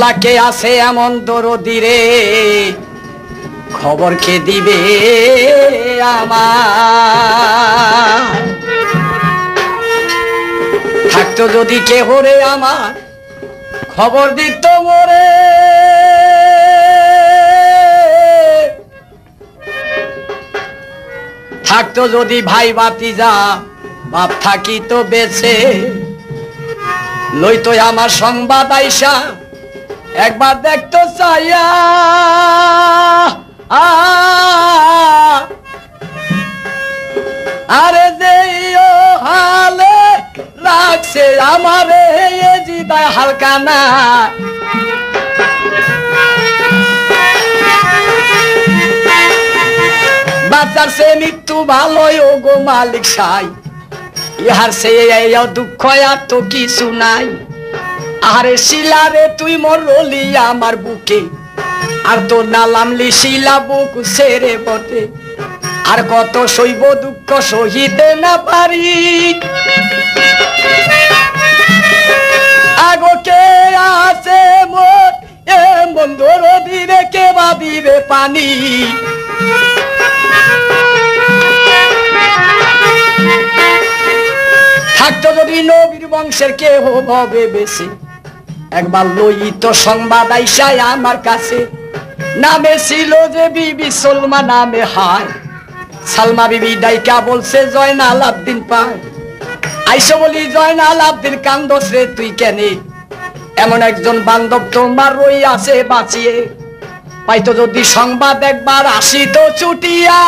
আল্লাহ কে আছে এমন দরদি রে, খবর কে দিবে আমার? থাকতো যদি কে হরে আমার খবর দিত মোরে, থাকতো যদি ভাই ভাতিজা বাপ থাকিতো বেঁচে, লইতো আমার সংবাদ আইসা একবার দেখতো চাইয়া। আরে যে হালে রাখছে আমারে জিদা হালকা না, বাচ্চার সে মৃত্যু ভালোই ও গো মালিক সাই, ইহার সে দুঃখ আর তো কিছু নাই। আরে শিলারে তুই মরলি আমার বুকে, আর তোর নালামলি শিলা বুক সেরে বটে, আর কত সইব দুঃখ সহিতে না পারি। আগকে আছে মোর এমন দরদি রে, কে বা দিবে পানি? থাকতো যদি নবীর বংশের কেহ হবে বেশি, একবার লইত সংবাদ আইসায় আমার কাছে। নামে ছিল যে বিবি সলমা নামে, হায় সালমা বিবি ডাইকা বলছে জয়নাল আবদিন পায়। আইসো বলি জয়নাল আবদিন কান্দস রে তুই কেনে, এমন একজন বান্ধব তোমার রই আছে বাঁচিয়ে। পাইতো যদি সংবাদ একবার আসিত ছুটিয়া,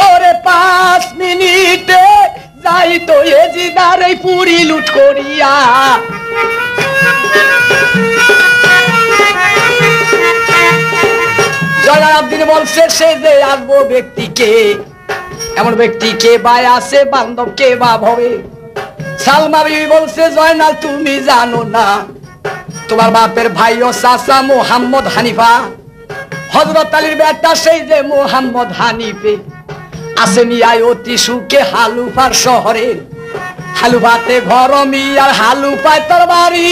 ওরে 5 মিনিটে যাইতো এজিদার এই পুরি লুট করিয়া। জয়নাল আবদিন বলছে সে যে আসবো ব্যক্তিকে, এমন ব্যক্তিকে বাই আছে বান্ধবকে বা ভবে। সালমা বিবি বলছে জয়নাল তুমি জানো না, তোমার বাপের ভাই ও চাচা মোহাম্মদ হানিফা, হযরত আলীর বেটা সেই যে মোহাম্মদ হানিফে, আসেনি আয় অতি সুখে হালুফার শহরে। হালুফাতে ঘর মিয়ার হালুফায় তোর বাড়ি।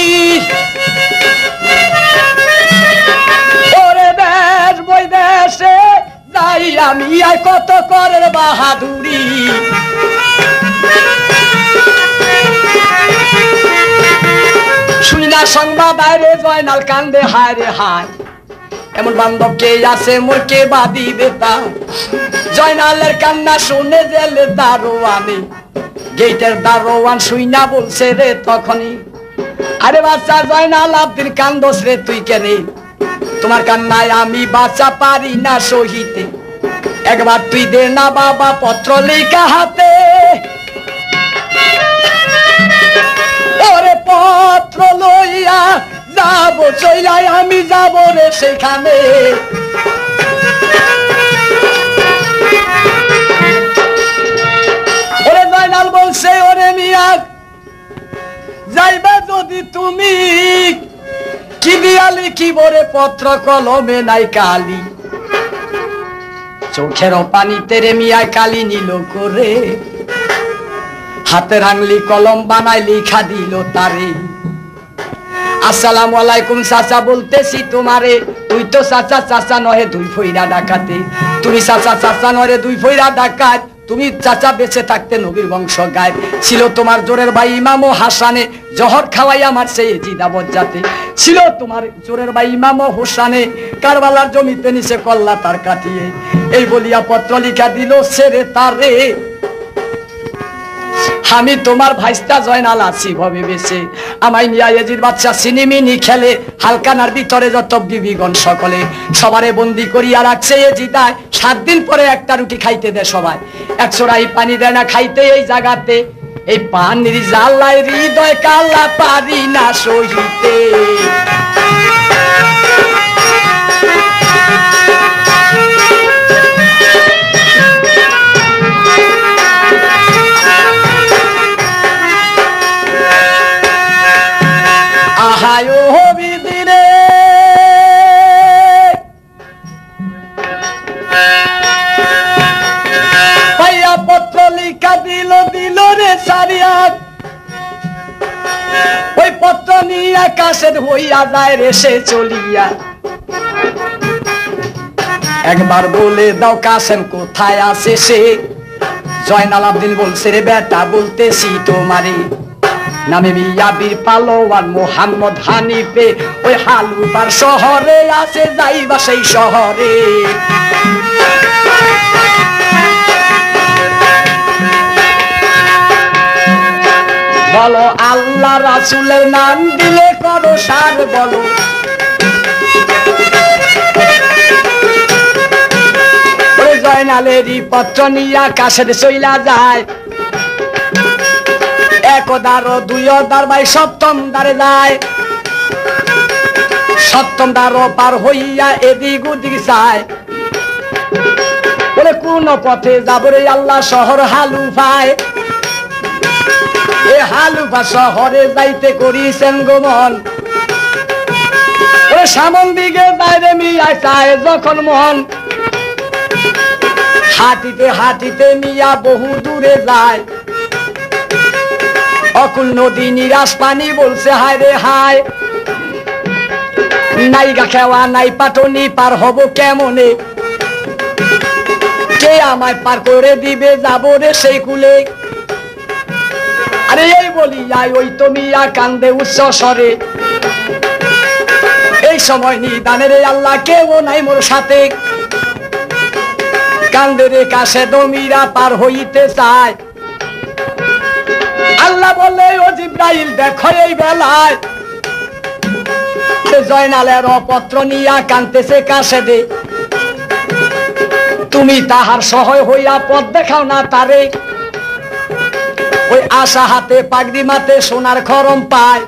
ওরে দেশ বৈদেশে যাই আমি আয় কত করের বাহাদুরি। শুনি না সংবাদ আরে জয়নাল কান্দে হায় রে হায়, এমন বান্ধব কে আছে মোর কে বা দিবে তা? জয়নালের কান্না শুনে জেলে দারোয়ানে, গেটের দারোয়ান শুইনা বলছে রে তখনই, আরে বাচ্চা জয়নাল আবদিন কান্দস রে তুই কেনে? তোমার কান্নায় আমি বাঁচা পারি না সহিতে, একবার তুই দে না বাবা পত্র লেখা হাতে। ওরে পত্র লইয়া যাবো চইলাই আমি যাবো রে সেখানে। ওরে জয়নাল বলছে ওরে মিয়া যাইবা যদি তুমি, কি দিয়ালি কি বরে পত্র কলমে নাই কালি, চোখের পানিতে রে মিয়া কালি নিল করে, হাতের আঙলি কলম বানাই লিখা দিল তারে। আসসালামু আলাইকুম চাচা বলতেছি তোমারে, তুই তো চাচা চাচা নহে দুই ফইরা ডাকাতে, তুমি চাচা চাচা নহে দুই ফইরা ডাকাত। তুমি চাচা বেঁচে থাকতে নবীর বংশ গায়, ছিল তোমার জোরের ভাই ইমাম হাসানে, জহর খাওয়াই আমার সেই জিদাবত যাতে। ছিল তোমার জোরের ভাই ইমাম হোসানে, কারবালার জমিতে নিচে কল্লা তার কাটিয়ে। এই বলিয়া পত্র লিখা দিল সেরে তারে, আমি তোমার ভাইস্তা জয়নাল আছি ভবে বেশে, আমায় নিয়া এজির বাচ্চা সিনিমিনি খেলে, হালকানার ভিতরে যত বিবিগণ সকলে, সবারে বন্দি করিয়া রাখছে এজিদায়। 7 দিন পরে একটা রুটি খাইতে দেয় সবাই, 1 চড়াই পানি দেয় না খাইতে এই জায়গাতে। এই পানির জ্বালায় হৃদয় কাল্লা পারি না সহিতে। নিয়া কাশেদ হইয়া যায় রেসে চলিয়া। একবার বলে দাও কাশেম কোথায় আছে সে? জয়নাল আবদিন বলছে রে বেটা বলতেছি তোমারে, নামে মিয়া বীর পালোয়ান মোহাম্মদ হানিফে ওই হালুবার শহরে আছে, যাইবা সেই শহরে। বলো আল্লাহ রাসূলের নাম দিলে করো সার বলো। ওই জয়নালেরই পত্র নিয়া কাশেদ চইলা যায়, একদার দুই দার ভাই সপ্তম দ্বারে যায়। সপ্তম দ্বার পার হইয়া এদিক ওদিক যায়, বলে কোন পথে যাব রে আল্লাহ শহর হালুফায়। এ হালুফা শহরে যাইতে করিছেন গমন, ওরে সামন দিকে বাইরে মিয়া চায় যখন মন। হাঁটিতে হাঁটিতে মিয়া বহু দূরে যায়, অকুল নদী নিরাশ পানি বলছে হায় রে হায়। নাই গা খেওয়া নাই পাটনি পার হব কেমনে, কে আমায় পার করে দিবে যাব রে সেই কুলে। আরে এই বলি যাই ওই তো মিয়া কান্দে উচ্চ স্বরে, এই সময় নিদানের আল্লাহ কেউ নাই মোর সাথে। কান্দে রে কাশেদ মীরা পার হইতে চায়, আল্লাহ বলে ও জিব্রাইল দেখো এই বেলায় জয়নালের পত্র নিয়া কানতেছে কাশেদে, তুমি তাহার সহায় হইয়া পথ দেখাও না তারে। ওই আশা হাতে পাগড়ি মাতে সোনার খরম পায়,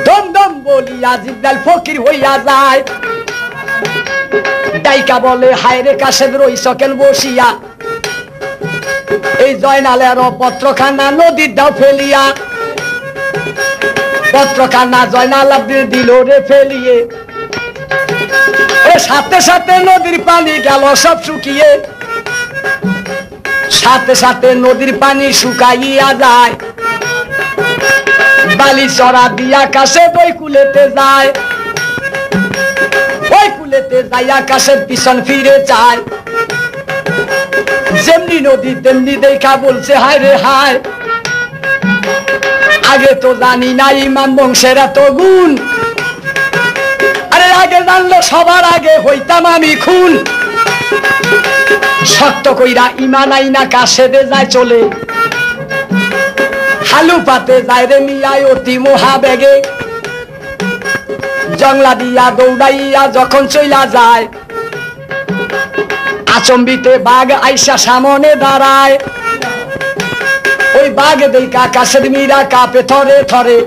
দম দম বলিয়া জিব্রাইল ফকির হইয়া যায়। ডাইকা বলে হায় রে কাশেদ রইছ কেন বসিয়া, এই জয়নালের পত্রখানা নদীর দাও ফেলিয়া। পত্রখানা জয়নাল আব্দিন দিল রে ফেলিয়ে, সাথে সাথে নদীর পানি গেল সব শুকিয়ে। সাথে সাথে নদীর পানি শুকাইয়া যায়, বালি চড়া দিয়া কাশেদ ওই কুলেতে যায়। ওই কুলেতে যাইয়া কাশেদ পিছন ফিরে যায়, যেমনি নদী তেমনি দেখা বলছে হায় রে হায়। আগে তো জানি না ইমাম বংশের এত গুণ, আরে আগে জানলো সবার আগে হইতাম আমি খুন। শক্ত কইরা ইমান আইনা কাশেদে যায় চলে, হালুপাতে যায় রে মিয়ায় অতি মহাবেগে। জংলা দিয়া দৌড়াইয়া যখন চইলা যায়, আচম্বিতে বাঘ আইসা সামনে দাঁড়ায়। ওই বাঘ দেখা কাশেদ মীরা কাঁপে থরে থরে,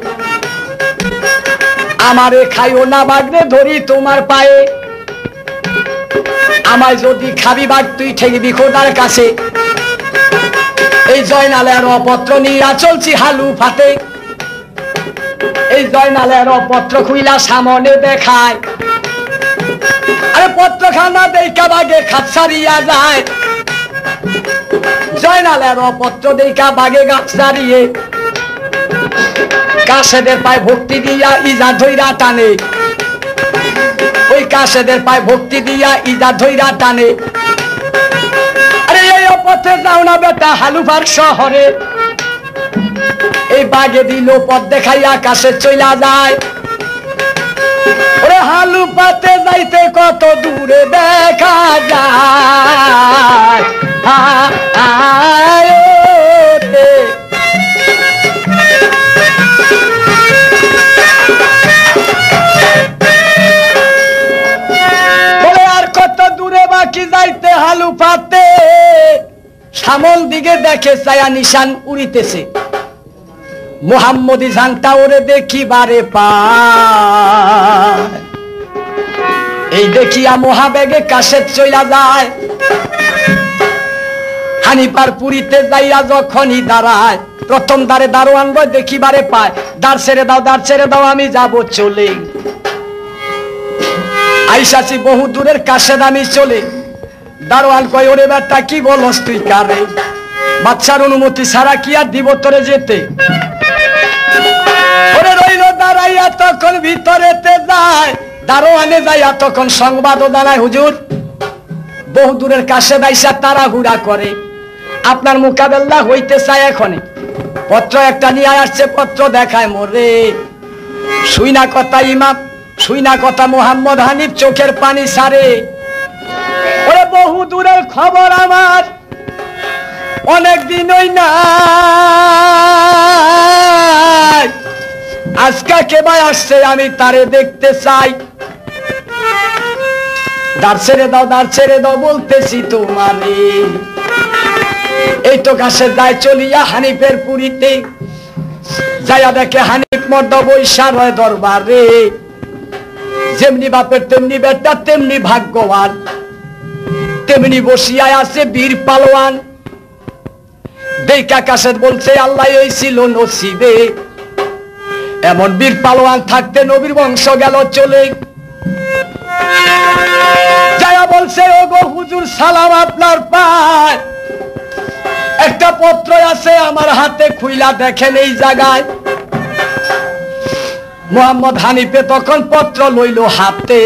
আমারে খাইও না বাঘরে ধরি তোমার পায়ে। আমায় যদি খাবি বাঘ তুই ঠেকবি খোদার কাছে। এই জয়নালের পত্র নিয়া চলছি হালুফাতে, এই জয়নালের পত্র খুইলা সামনে দেখায়। আরে পত্রখানা দেখা বাঘে খাপ ছাড়িয়া যায়, জয়নালের পত্র দেখা বাঘে গাছ ছাড়িয়ে কাশেদের পায় ভক্তি দিয়া ইজা ধইরা টানে। ওই কাশেদের পায় ভক্তি দিয়া ইজা ধইরা টানে। আরে এই পথে যাও না বেটা হালুফার শহরে, এই বাঘে দিল পথ দেখাইয়া কাশেদ চইলা যায়। ওরে হালুপাতে যাইতে কত দূরে দেখা যায়, বলে আর কত দূরে বাকি যাইতে হালুপাতে। সামন দিকে দেখে ছায়া নিশান উড়িতেছে, মোহাম্মদী ঝাংটা ওরে দেখিবারে পায়। এই দেখিয়া মহাবেগে কাশেদ চইলা যায়, হানিপার পুরীতে যাইয়া যখনই দাঁড়ায়, প্রথম দ্বারে দারোয়ান বয় দেখিবারে পায়। দ্বার ছেড়ে দাও দ্বার ছেড়ে দাও আমি যাব চলে। আইসাছি বহু দূরের কাশেদ আমি চলে। দারোয়ান কয় ওরে বেটা কি বলস তুই কারে, বাদশার অনুমতি ছাড়া কি আর দিব তোরে যেতে। ওরে রইল দাঁড়াইয়া তখন ভিতরেতে যায়, দারোয়ানে যাইয়া তখন সংবাদও জানায়, হুজুর বহু দূরের কাছে দাইসা তাড়াহুড়া করে, আপনার মোকাবেলা হইতে চায় এখনই। পত্র একটা নিয়ে আসছে, পত্র দেখায় মোরে। শুইনা কথা ইমাম, শুইনা কথা মোহাম্মদ হানিফ চোখের পানি সারে। ওরে বহু দূরের খবর আমার অনেক দিন ওই না, আজকা কেবাই আসছে, আমি তারে দেখতে চাই। দাঁড় ছেড়ে দাও, দাঁড় ছেড়ে দাও বলতেছি তোমারে। এই তো গাছের দায় চলিয়া হানিফের পুরীতে যাইয়া দেখে হানিফ মর্দ বৈশা রয় দরবারে। যেমনি বাপের তেমনি বেটা, তেমনি ভাগ্যবান, তেমনি বসিয়া আছে বীর পালোয়ান। দেখা কাশেদ বলছে, আল্লাহ এই ছিল নসিবে, এমন বীর পালোয়ান থাকতে নবীর বংশ গেল চলে। যায়া বলছে, ও গো হুজুর সালাম আপনার পায়, একটা পত্র আছে আমার হাতে, খুইলা দেখেন এই জায়গায়। মোহাম্মদ হানিফে তখন পত্র লইল হাতে,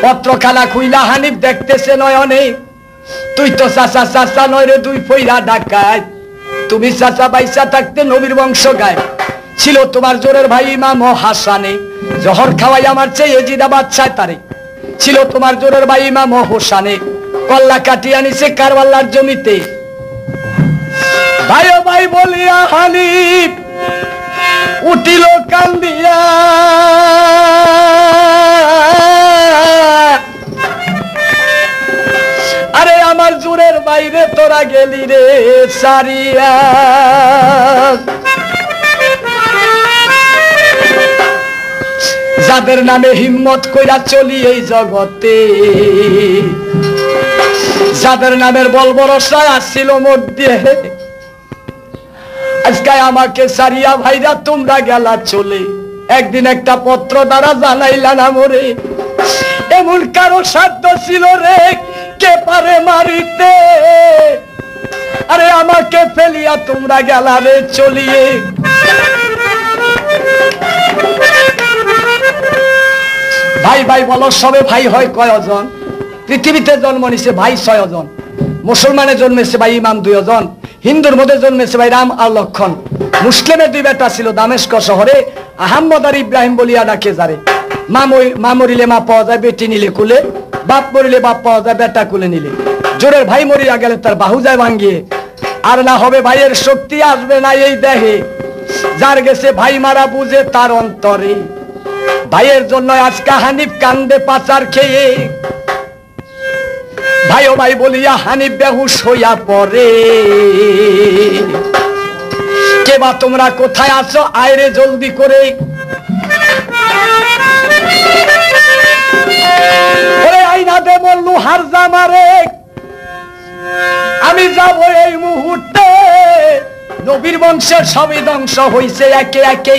পত্রখানা খুইলা হানিফ দেখতেছে নয়নে। তুই তো চাচা চাচা নয় রে, দুই ফইরা ডাকায়, তুমি চাচা বাইসা থাকতে নবীর বংশ গায়। ছিল তোমার জোরের ভাই ইমাম হাসানে, জহর খাওয়াই আমার চেয়ে এজিদা বাদশায় তারে। ছিল তোমার জোরের ভাই ইমাম হোসানে, কল্লা কাটিয়া নিছে কারবাল্লার জমিতে। ভাই ও ভাই বলিয়া হানিফ উঠিল কান্দিয়া, আরে আমার জোরের বাইরে তোরা গেলি রে সারিয়া। যাদের নামে হিম্মত কইরা চলি এই জগতে, যাদের নামের বল ভরসা আসছিল মধ্যে, আজকে আমাকে সারিয়া ভাইরা তোমরা গেলা চলে। একদিন একটা পত্র দ্বারা জানাইলা না মোরে, এমন কারো সাধ্য ছিল রে কে পারে মারিতে। আরে আমাকে ফেলিয়া তোমরা গেলা রে চলিয়ে। ভাই ভাই বলো, সবে ভাই হয় কয়জন? পৃথিবীতে জন্ম নিছে ভাই 6 জন। মুসলমানে জন্মেছে ভাই ইমাম 2 জন, হিন্দুর মধ্যে জন্মেছে ভাই রাম আর লক্ষণ। মুসলিমের 2 বেটা ছিল দামেস্ক শহরে, আহম্মদ আর ইব্রাহিম বলিয়া ডাকে যারে। মা মরিলে মা পাওয়া যায় বেটি নিলে কুলে, বাপ মরিলে বাপ পাওয়া যায় বেটা কুলে নিলে। জোরের ভাই মরিয়া গেলে তার বাহু যায় ভাঙ্গিয়ে, আর না হবে ভাইয়ের শক্তি আসবে না এই দেহে। যার গেছে ভাই মারা বুঝে তার অন্তরে, ভাইয়ের জন্য আজকে হানিফ কান্দে পাচার খেয়ে। ভাই ও ভাই বলিয়া হানিফ বেহুশ হইয়া পড়ে। কেবা তোমরা কোথায় আছো, আয়রে জলদি করে। ওরে আইনা দে বললু হার জামারে, আমি যাব এই মুহূর্তে। নবীর বংশের সবই ধ্বংস হইছে একে একে,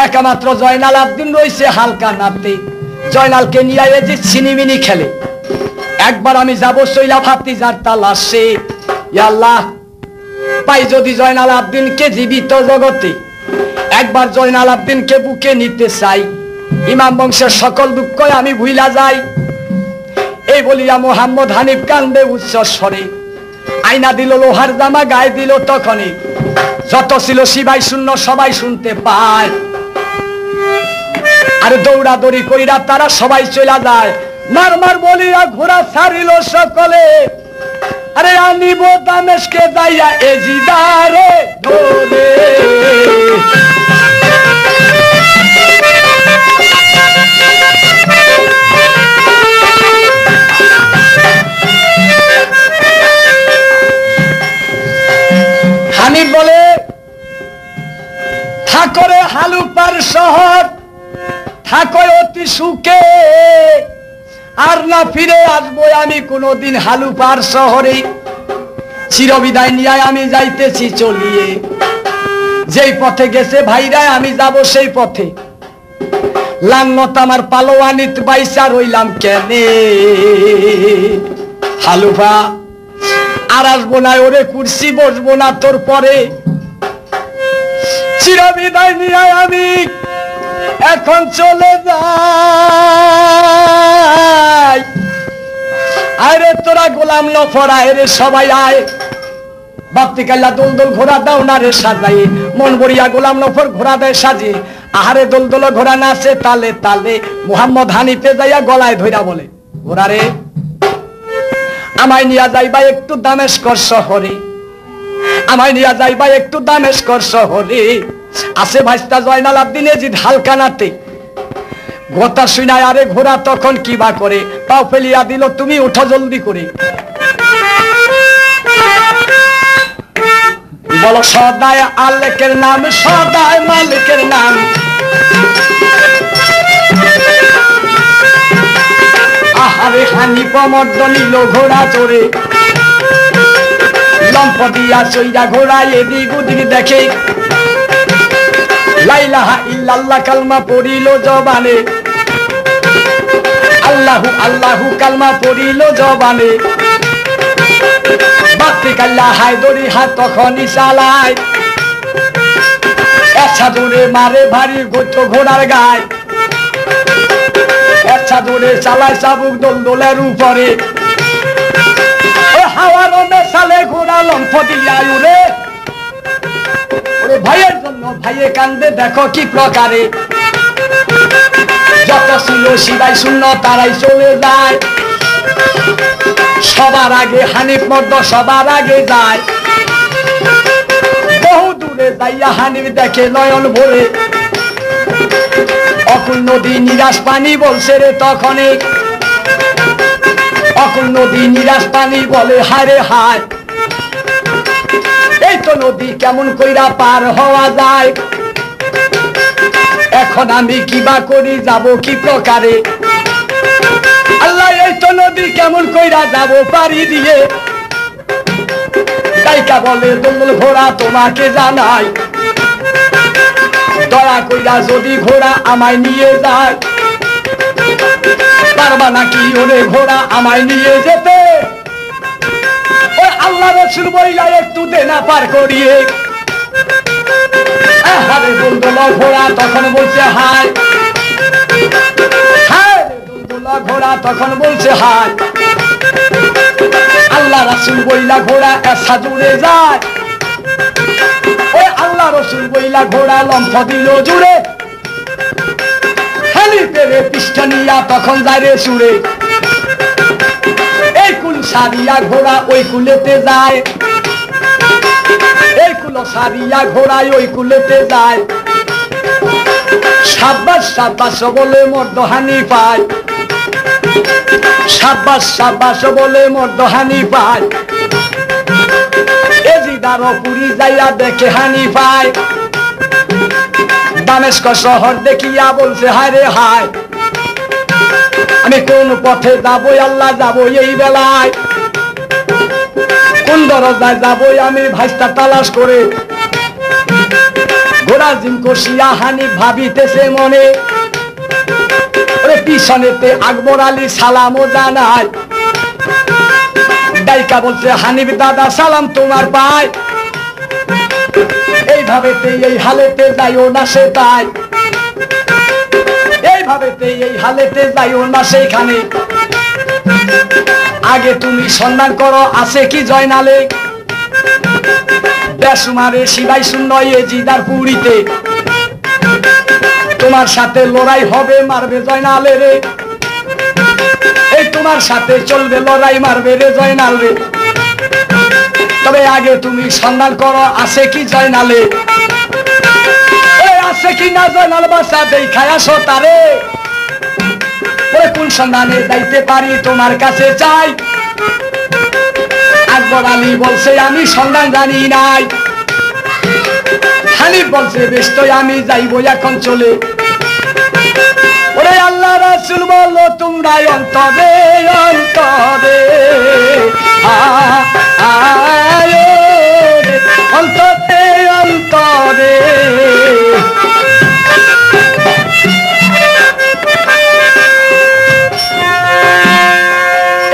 একমাত্র জয়নাল আবদিন রয়েছে হালকা নাতে। জয়নালকে নিয়ে যে ছিনিমিনি খেলে। একবার আমি যাব শৈলা ভাতি যার তালাশে, আল্লাহ পাই যদি জয়নাল আবদিনকে জীবিত জগতে, একবার জয়নাল আবদিনকে বুকে নিতে চাই। ইমাম বংশের সকল দুঃখ আমি ভুইলা যাই। এই বলিয়া মোহাম্মদ হানিফ কান্দে উচ্চ স্বরে। আইনা দিল লোহার জামা গায়ে দিল তখনই, যত ছিল সিবাই শূন্য সবাই শুনতে পায়। আর দৌড়াদৌড়ি কইরা তারা সবাই চলে যায়। মার মার বলিয়া ঘোড়া ছাড়িল সকলে। আরে আনিব দামেশকে যাইয়া এজিদারে ধরে। হানিফ বলে, থাকরে হালুপার শহর, থাকো অতি সুখে, আর না ফিরে আসবো আমি কোনদিন হালুপার শহরে। চিরবিদায় নিয়ে আমি যাইতেছি চলিয়ে, যেই পথে গেছে ভাইরা আমি যাব সেই পথে। লান্নত আমার পালোয়ানিত বাইসা রইলাম কেনে। হালুফা আর আসবো না, ওরে কুর্সি বসবো না তোর পরে। চিরবিদায় নিয়ে আমি এখন চলে যাই। আরে তোরা গোলাম নফর আয় রে সবাই আয়, বাপ্তি কাল্লা দোল দোল ঘোড়া দাও না রে সাজাই, মন বড়িয়া গোলাম নফর ঘোড়া দেয় সাজিয়ে, আহারে দোল দোল ঘোড়া নাচে তালে তালে, মুহাম্মদ হানিফে যাইয়া গলায় ধইরা বলে ঘোড়া রে আমায় নিয়া যাইবা একটু দামেস্কর শহরে, আমায় নিয়া যাইবা একটু দামেস্কর শহরে, আছে ভাইস্তা জয়নাল আব্দিন এজিদ হালকানাতে। গোতা শুনায় আরে ঘোড়া তখন কিবা করে, পাও ফেলিয়া দিল তুমি উঠো জলদি করে। বলো সদায় আলেকের নাম, সদায় মালিকের নাম, আহারে হানিফ মর্দ নিল ঘোড়া চড়ে, লম্প দিয়া চইরা ঘোড়া এদিক ওদিক দেখে, লা ইলাহা ইল্লাল্লাহ কালমা পড়িল জবানে, আল্লাহু আল্লাহু কালমা পড়িল জবানে, বাপ্তি কাল্লা হায়দরি হাত তখনই চালায়, এছা দূরে মারে ভারী গোত্র ঘোড়ার গায়, এছা দূরে চালায় চাবুক দোল দোলের উপরে, হাওয়ার মেশালে ঘোড়া লম্ফ দিয়া উড়ে, ওরে ভাইয়ের জন্য ভাইয়ে কান্দে দেখো কি প্রকারে, যত ছিল সিবাই শূন্য তারাই চলে যায়, সবার আগে হানিফ মর্দ সবার আগে যায়, বহু দূরে যাইয়া হানিফ দেখে নয়ন ভরে, অকুল নদী নিরাশ পানি বলছে রে তখনে, অকুল নদী নিরাশ পানি বলে হায় রে হায়, এই তো নদী কেমন কইরা পার হওয়া যায়, এখন আমি কিবা করি যাব কি প্রকারে, আল্লাহ এই তো নদী কেমন কইরা যাব পারি দিয়ে, গায়িকা বলে দোল ঘোড়া তোমাকে জানাই, দয়া কইরা যদি ঘোড়া আমায় নিয়ে যায়, পারবা নাকি ওরে ঘোড়া আমায় নিয়ে যেতে, ও আল্লাহ রাসূল বইলা একটু দেনা পার করিয়ে, আরে দোল দোল ঘোড়া তখন বলছে হায়, হায় দোল দোল ঘোড়া তখন বলছে হায়, আল্লাহ রাসূল বইলা ঘোড়া এসা জুড়ে যায়, ওই আল্লাহ রাসূল বইলা ঘোড়া লম্ফ দিল জুড়ে, হানিফের পৃষ্ঠা নিয়া তখন যায় রে সুরে, এই কুল সারিয়া ঘোড়া ওই কুলেতে যায়, এই কুল সারিয়া ঘোড়ায় ওই কুলেতে যায়, সাব্বাস সাব্বাস বলে মর্দ হানিফায়, সাব্বাস সাব্বাস বলে মর্দ হানিফায়, এজিদার পুরি যাইয়া দেখে হানিফায়, দামেস্ক শহর দেখিয়া বলছে হায় রে হায়, আমি কোন পথে যাবো আল্লাহ যাবো এই বেলায়, কোন দরজায় যাবো আমি ভাইস্তা তালাশ করে, ঘোড়া জিম কষিয়া হানিফ ভাবিতেছে মনে, ওরে পিছনেতে আকবর আলী সালামও জানায়, গায়িকা বলছে হানিফ দাদা সালাম তোমার পায়, এইভাবেতে এই হালেতে যাইও না সে তাই, এইভাবেতে এই হালেতে যাইও না সেইখানে, আগে তুমি সন্ধান করো আছে কি জয়নালে, বেসুমারে সিবাই শূন্য এজিদার পুরীতে, তোমার সাথে লড়াই হবে মারবে জয়নালে রে, এই তোমার সাথে চলবে লড়াই মারবে রে জয়নাল রে, তবে আগে তুমি সন্ধান করো আছে কি জয়নালে, আছে কি না জয়নাল বাসা দেখায় আসো তারে, ওই কোন সন্ধানে যাইতে পারি তোমার কাছে চাই, আকবর আলী বলছে আমি সন্ধান জানি নাই, হানিফ বলছে বেশ তো আমি যাইবো এখন চলে, ওরে আল্লাহ রাসূল বললো তোমরা অন্তরে অন্তরে অন্তরে অন্তরে,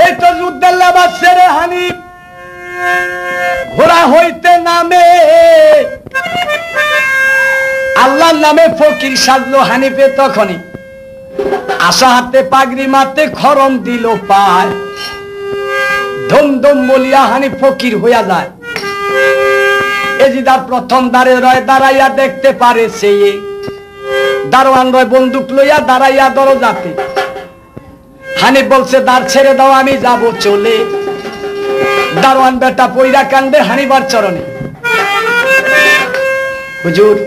এই তো যুদ্ধের লেবাস ছেড়ে হানিফ ঘোড়া হইতে নামে, গ্রামে ফকির সাজলো হানিফে তখনই আশা হাতে পাগড়ি মাতে খরম দিল পায় ধম ধম বলিয়া হানিফ ফকির হইয়া যায় এজিদার প্রথম দ্বারে রয় দাঁড়াইয়া দেখতে পারে সে দারোয়ান রয় বন্দুক লইয়া দাঁড়াইয়া দরজাতে হানিফ বলছে দ্বার ছেড়ে দাও আমি যাব চলে দারোয়ান বেটা পইরা কান্দে হানিফার চরণে হুজুর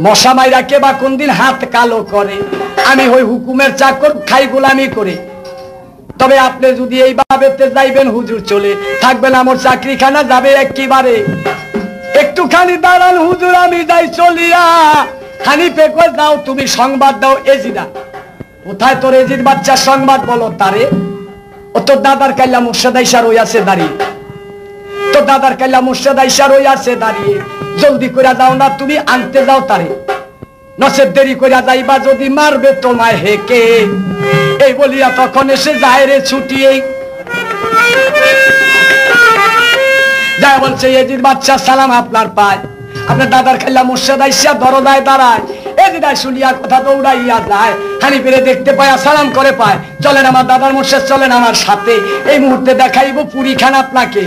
মশা মাইরা কে বা কোন দিন হাত কালো করে আমি হই হুকুমের চাকর খাই গোলামি করে তবে আপনি যদি এইভাবে যাইবেন হুজুর চলে থাকবেন আমার চাকরিখানা যাবে একেবারে একটুখানি দাঁড়ান হুজুর আমি যাই চলিয়া হানিফে কই দাও তুমি সংবাদ দাও এজিদা কোথায় তোর এজিদ বাচ্চার সংবাদ বলো তারে ও তোর দাদার কাল্লা মুর্শিদ আইসা রই আছে দাঁড়িয়ে তোর দাদার কাল্লা মুর্শিদ আইসা রই আছে দাঁড়িয়ে জলদি করে যাও না তুমি আনতে যাও তারে নসেব দেরি করে যাইবা যদি মারবে তোমায় হেকে এই বলিয়া তখন এসে যায় রে ছুটিয়ে যায় বলছে এজিদ বাচ্চা সালাম আপনার পায় আপনার দাদার খাইলা মুর্শিদ আইসা দরজায় দাঁড়ায় এজিদাই শুনিয়া কথা দৌড়াইয়া যায় হানিফেরে দেখতে পায় সালাম করে পায় চলেন আমার দাদার মুর্শিদ চলেন আমার সাথে এই মুহূর্তে দেখাইব পুরি খান আপনাকে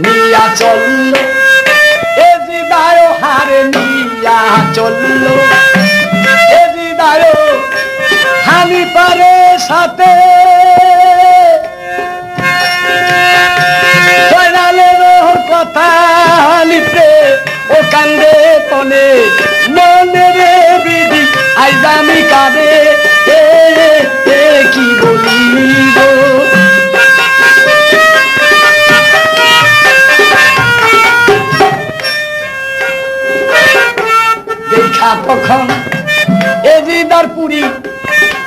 নিয়া চললো এজিদায় হারে নিয়া চললো এজিদায় হানিফারে সাথে কথা হানিফে ও কান্দে তনে মনে রে বিধি আইজ আমি কাঁদে কি বলিব দেখা তখন এজিদার পুরি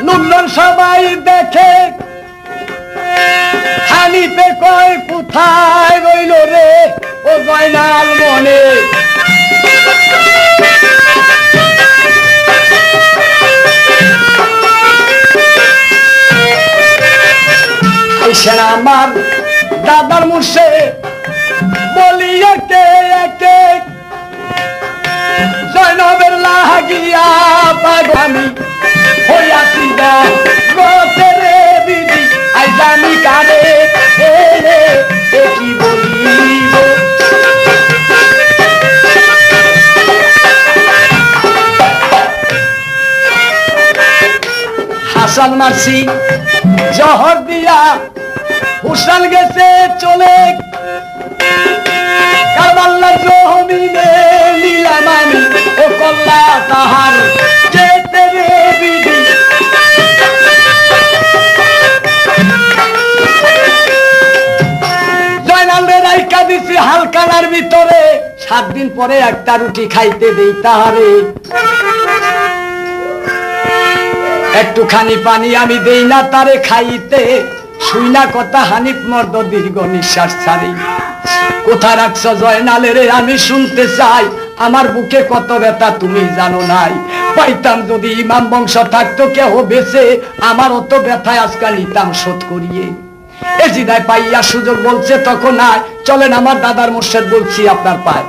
লোকজন সবাই দেখে হানিফে কয় কোথায় রইল রে ও জয়নাল মনে আমার দাদার মুর্শিদ বলিয়া কে একে জয়নবের লাগিয়া পাগামি হইয়াছি রে বিধি আইজ আমি কারে কি বলিব হাসান মারছি জহর দিয়া হুসান গেছে চলে কারবাল্লার জমিনে নিলাম আমি ও কল্লা তাহার যেতে রে বিধি জয়নালের রাইকা দিছি হালকানার ভিতরে 7 দিন পরে একটা রুটি খাইতে দেই তাহারে একটুখানি পানি আমি দেই না তারে খাইতে শুই না কথা হানিফ মর্দ দীর্ঘ নিঃশ্বাস ছাড়ি কোথা রাখছ জয়নালের আমি শুনতে চাই আমার বুকে কত ব্যথা তুমি জানো নাই পাইতাম যদি ইমাম বংশ থাকতো কেহ বেঁচে আমার অত ব্যথায় আজকাল নিতাম শোধ করিয়ে এজিদায় পাইয়া সুযোগ বলছে তখন নাই চলেন আমার দাদার মুর্শিদ বলছি আপনার পায়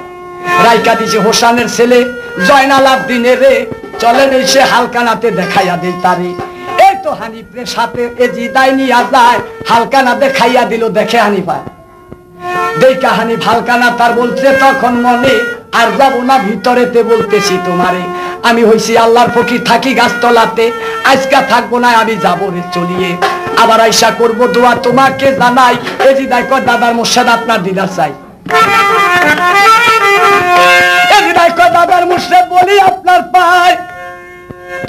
রাইকা দিছে হোসানের ছেলে জয়নাল আবদিনের রে চলেন এসে হালকানাতে দেখাইয়া দেই তারে এই তো হানিফের সাথে এজিদায় নিয়া যায় হালকানা দেখাইয়া দিল দেখে হানিফা দেখা হানিফ হালকানা তার বলছে তখন মনে আর যাবো না ভিতরেতে বলতেছি তোমারে আমি হইছি আল্লাহর ফকির থাকি গাছতলাতে আজকা থাকবো না আমি যাবো রে চলিয়ে আবার আইসা করবো দোয়া তোমাকে জানাই এজিদায় কয় দাদার মুর্শিদ আপনার দিদার চাই এজিদায় কয় দাদার মুর্শিদ বলি আপনার পায়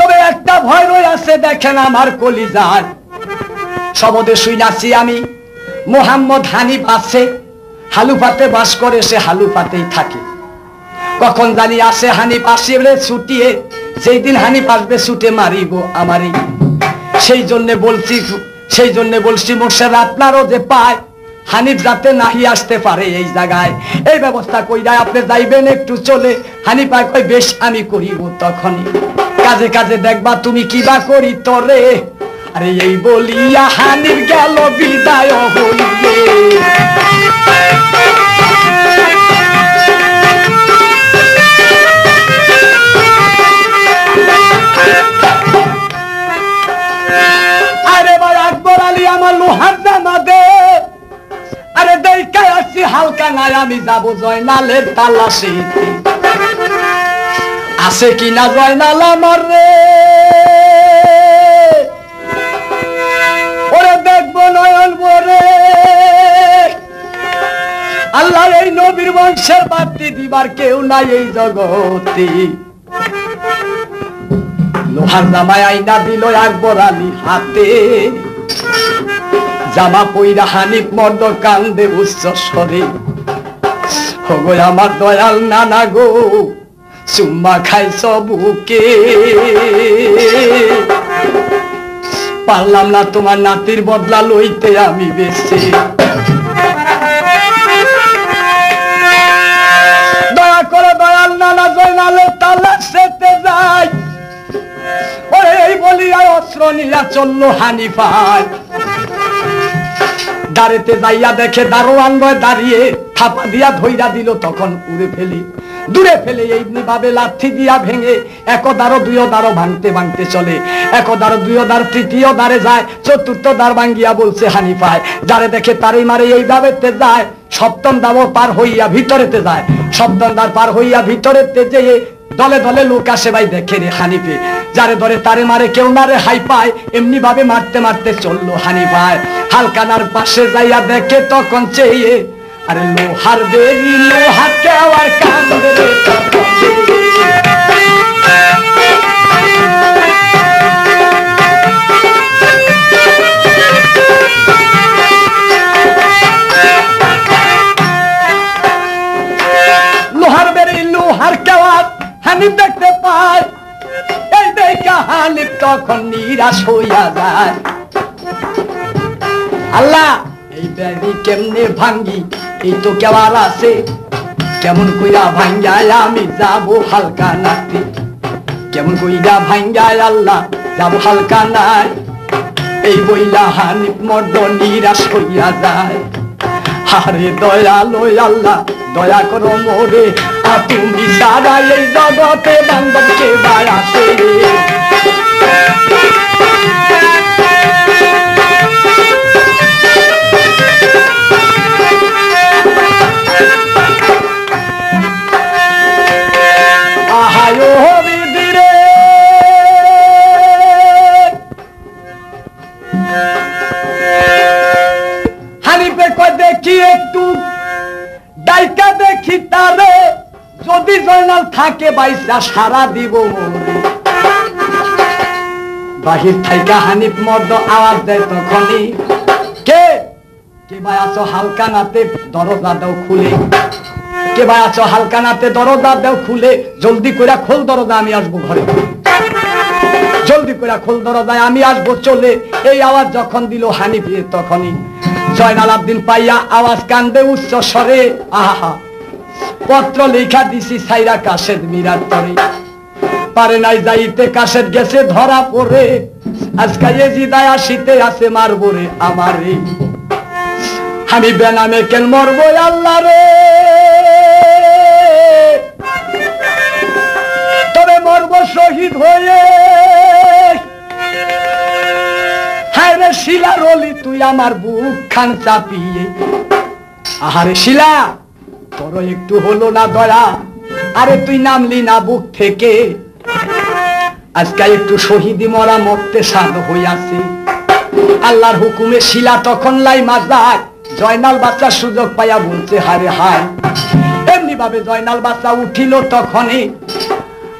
তবে একটা ভয় রয়ে আছে দেখেন আমার কলিজায় সবদে শুইনাছি আমি মোহাম্মদ হানিফ আছে হালুফাতে বাস করে সে হালুফাতেই থাকে কখন জানি আসে হানিফ আসিবে ছুটিয়ে যেই দিন হানিফ আসবে ছুটে মারিব আমারই সেই জন্য বলছি মুর্শিদ আপনারও যে পায় হানিফ যাতে নাহি আসতে পারে এই জায়গায় এই ব্যবস্থা কইরা আপনি যাইবেন একটু চলে হানিফ কই বেশ আমি করিব তখনই কাজে কাজে দেখবা তুমি কিবা করি তরে আরে এই বলিয়া হানিফ গেল বিদায় হইয়ে আকবর আলী আমার লোহার জামা দে। আরে দেখাই আসছি হালকা নাই, আমি যাব জয়নালের তালাশিতে, আছে কিনা জয়নাল আমার রে। ওরে দেখবো নয়ন ভরে, আল্লাহ এই নবীর বংশের বাড়তি দিবার কেউ নাই এই জগতে। লোহার জামায় আইনা দিল আকবর আলী হাতে, জামা পইরা হানিফ মর্দ কান্দে উচ্চ স্বরে। গো আমার দয়াল নানা গো, চুম্মা খাইছ বুকে, পারলাম না তোমার নাতির বদলা লইতে আমি বেশি। দয়া করে দয়াল নানা জয়নালের তালাশেতে যাই। ওরে এই বলিয়া অস্ত্র নিয়া চললো হানিফায়। দাঁড়েতে যাইয়া দেখে দারোয়ান দাঁড়িয়ে, থাপা দিয়া ধইরা দিল, তখন উড়ে ফেলি দূরে ফেলে এইমনি ভাবে লাঠি দিয়া ভেঙে একদারো দুইও দ্বারও ভাঙতে ভাঙতে চলে। একদারো দুইও দ্বার তৃতীয় দ্বারে যায়, চতুর্থ দ্বার ভাঙ্গিয়া বলছে হানিফায়, যারে দেখে তারই মারে এইভাবে যায়। সপ্তম দ্বার পার হইয়া ভিতরেতে যায়, সপ্তম দ্বার পার হইয়া ভিতরেতে যেয়ে দলে দলে লোক আসে ভাই দেখে রে হানিফে, যারে ধরে তারে মারে, কেউ মারে হাই পায়। এমনি ভাবে মারতে মারতে চললো হানিফায়। হালকানার পাশে যাইয়া দেখে তখন চেয়ে, আরে লোহার বেরি লোহার কেওয়ার কান্দে রে। লোহার বেরি লোহার কেওয়ার হানিফ দেখতে পায়। এই দেখা হানিফ তখন নিরাশ হইয়া যায়। আল্লাহ এই বেরি কেমনে ভাঙ্গি, এই তো কেওয়ার আছে, কেমন কইরা ভাঙ্গায় আমি যাবো হালকা নাতে, কেমন কইরা ভাঙ্গায় আল্লাহ যাবো হালকা নাই। এই বইলা হানিফ মর্দ নিরাশ হইয়া যায়। আরে দয়ালো আল্লাহ দয়া করো মোরে, তুমি সারা এই জগতে বান্ধব কে বাই আসে রে। হানিফে কয় দেখি একটু ডাইকা দেখি তারে, যদি জয়নাল থাকে বাইসা সারা দিব মরে। বাহির থাইকা হানিফ মর্দ আওয়াজ দেয় তখনই, কে কে ভাই আছো হালকা নাতে দরজা দাও খুলে, কে ভাই আছো হালকা নাতে দরজা দাও খুলে, জলদি করে খোল দরজা আমি আসবো ঘরে, জলদি করে খোল দরজায় আমি আসবো চলে। এই আওয়াজ যখন দিল হানিফে তখনই জয়নাল আবদিন পাইয়া আওয়াজ কান্দে উচ্চ স্বরে, আহা পত্র লেখা দিছি সাইরা কাশেদ মিরার তরে, পারে নাই যাইতে কাশেদ গেছে ধরা পড়ে, আজকে এজিদায় আসিতে আছে মারবো রে আমারে, আমি বেনামে কেন মরবো আল্লাহ রে। তবে মরবো শহীদ হয়ে, হায় রে শিলা রলি তুই আমার বুক খান চাপিয়ে। আহারে শিলা তোর একটু হলো না দয়া, আরে তুই নামলি না বুক থেকে, আজকে একটু শহীদি মরা মরতে সাধ হইয়াছে। আল্লাহর হুকুমে শিলা তখন লাই মাজায়, জয়নাল বাচ্চা সুযোগ পাইয়া বলছে হারে হায়। এমনি ভাবে জয়নাল বাচ্চা উঠিল তখনই,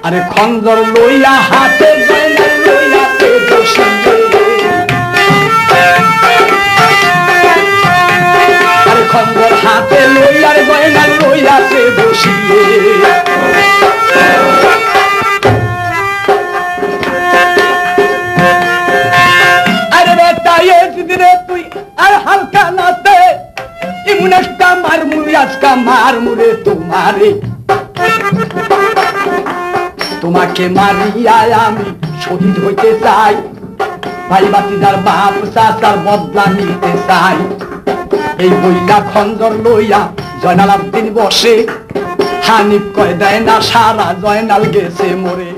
আরে খঞ্জর লইয়া হাতে জয়নাল লইয়া বসিয়ে, আরে খঞ্জর হাতে লইয়া জয়নাল লইয়া বসিয়ে। আরে বেটা এদিনে তুই আর হালকা নাতে, ইমন একটা মার মুড়ি আজকা মার মুড়ে তোমারে, তোমাকে মারিয়া আমি শহীদ হইতে চাই, ভাই বাতিদার বাপ চাচার বদলা নিতে চাই। এই বইলা খঞ্জর লইয়া জয়নাল আবদিন বসে, হানিফ কয় দেয় না সারা জয়নাল গেছে মরে।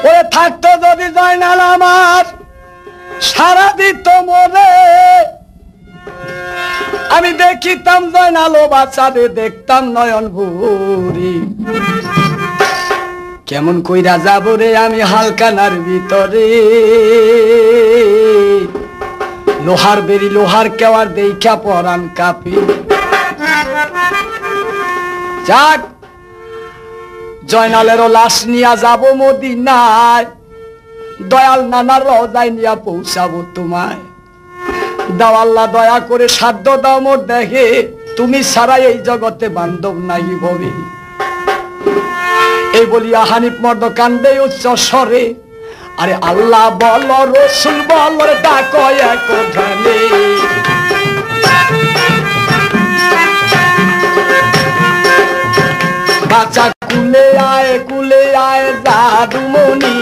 ওরে থাকতো যদি জয়নাল আমার সারা দিত মরে আমি দেখিতাম জয়নালো বাচ্চারে দেখতাম নয়ন ভরি কেমন কইরা যাব রে আমি হালকানার ভিতরে লোহার বেরি লোহার কেওয়ার দেখা পরান কাপি যাক জয়নালেরও লাশ নিয়া যাব মদিনায় দয়াল নানার রওজায় নিয়া পৌঁছাবো তোমায় দাও আল্লাহ দয়া করে সাধ্য দাও মোর দেখে তুমি ছাড়া এই জগতে বান্ধব নাই ভবে এই বলিয়া হানিফ মর্দ কান্দে উচ্চ স্বরে আরে আল্লাহ বল রসুল বল ডাক এক ধ্যানে বাচ্চা কুলে আয় জাদুমণি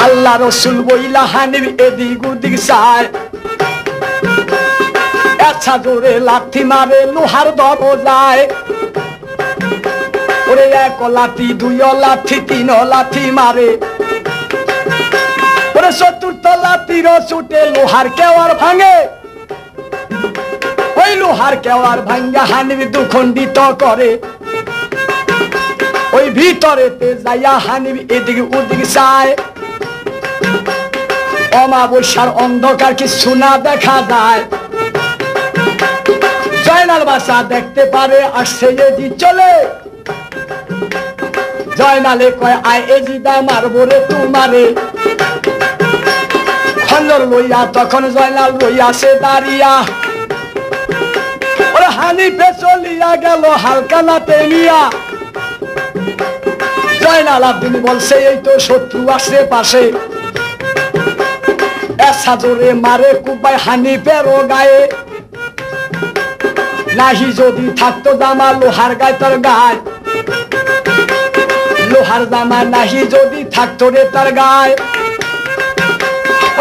আল্লাহ রসুল বইলা হানিফ এদিক ওদিক চায় আচ্ছা জোরে লাথি মারে লোহার দরজায় ওরে এক লাথি দুই লাথি তিন লাথি মারে ওরে চতুর্থ লাথির ছুটে লোহার কেওয়ার ভাঙে ওই লোহার কেওয়ার ভাঙ্গা হানিফ দুখণ্ডিত করে ওই ভিতরেতে যাইয়া হানিফ এদিকে ওদিকে চায় অমাবস্যার অন্ধকার কিছু না দেখা যায় জয়নাল বাসা দেখতে পারে আসছে এজি চলে জয়নালে কয় আয় এজিদা মারবো রে তোমারে খন্দর লইয়া তখন জয়নাল লইয়াছে দাঁড়িয়া ওরে হানিফে চলিয়া গেল হালকানাতে নিয়া জয়নাল আব্দিন বলছে এই তো শত্রু আসে পাশে এসা জোরে মারে কুপায় হানিফেরও গায়ে নাহি যদি থাকতো জামা লোহার গায়ে তার গায়ে লোহার জামা নাহি যদি থাকতো রে তার গায়ে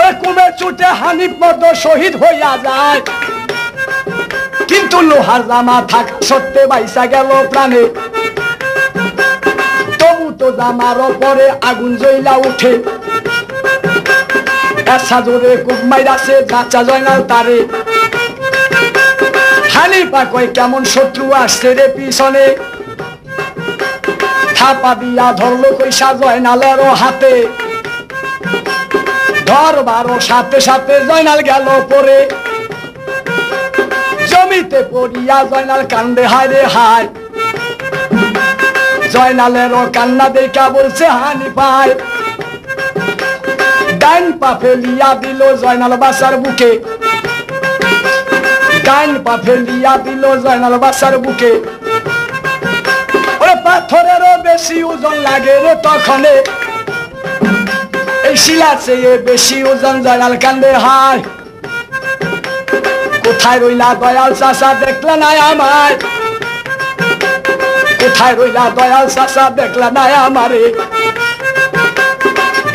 ওই কুমে ছুটে হানিফ মর্দ শহীদ হইয়া যায় কিন্তু লোহার জামা থাকা সত্ত্বে বাইসা গেল প্রাণে তবু তো জামার পরে আগুন জ্বলা উঠে এসা জোরে কুপ মাইরাছে বাচ্চা জয়নাল তারে হানিফা কয় কেমন শত্রু আসছে রে পিছনে থাপা দিয়া ধরলো কইসা জয়নালেরও হাতে ধরবারও সাথে সাথে জয়নাল গেল পরে জমিতে পড়িয়া জয়নাল কান্দে হায় রে হায় জয়নালেরও কান্না দেখা বলছে হানিফায় ডাইন পা ফেলিয়া দিল জয়নাল বাসার বুকে ডাইন পা ফেলিয়া দিল জয়নাল বাসার বুকে ওরে পাথরেরও বেশি ওজন লাগে রে তখনে এই শিলা চেয়ে বেশি ওজন জয়নাল কান্দে হায় কোথায় রইলা দয়াল চাচা দেখলা নাই আমায় কোথায় রইলা দয়াল চাচা দেখলা নাই আমারে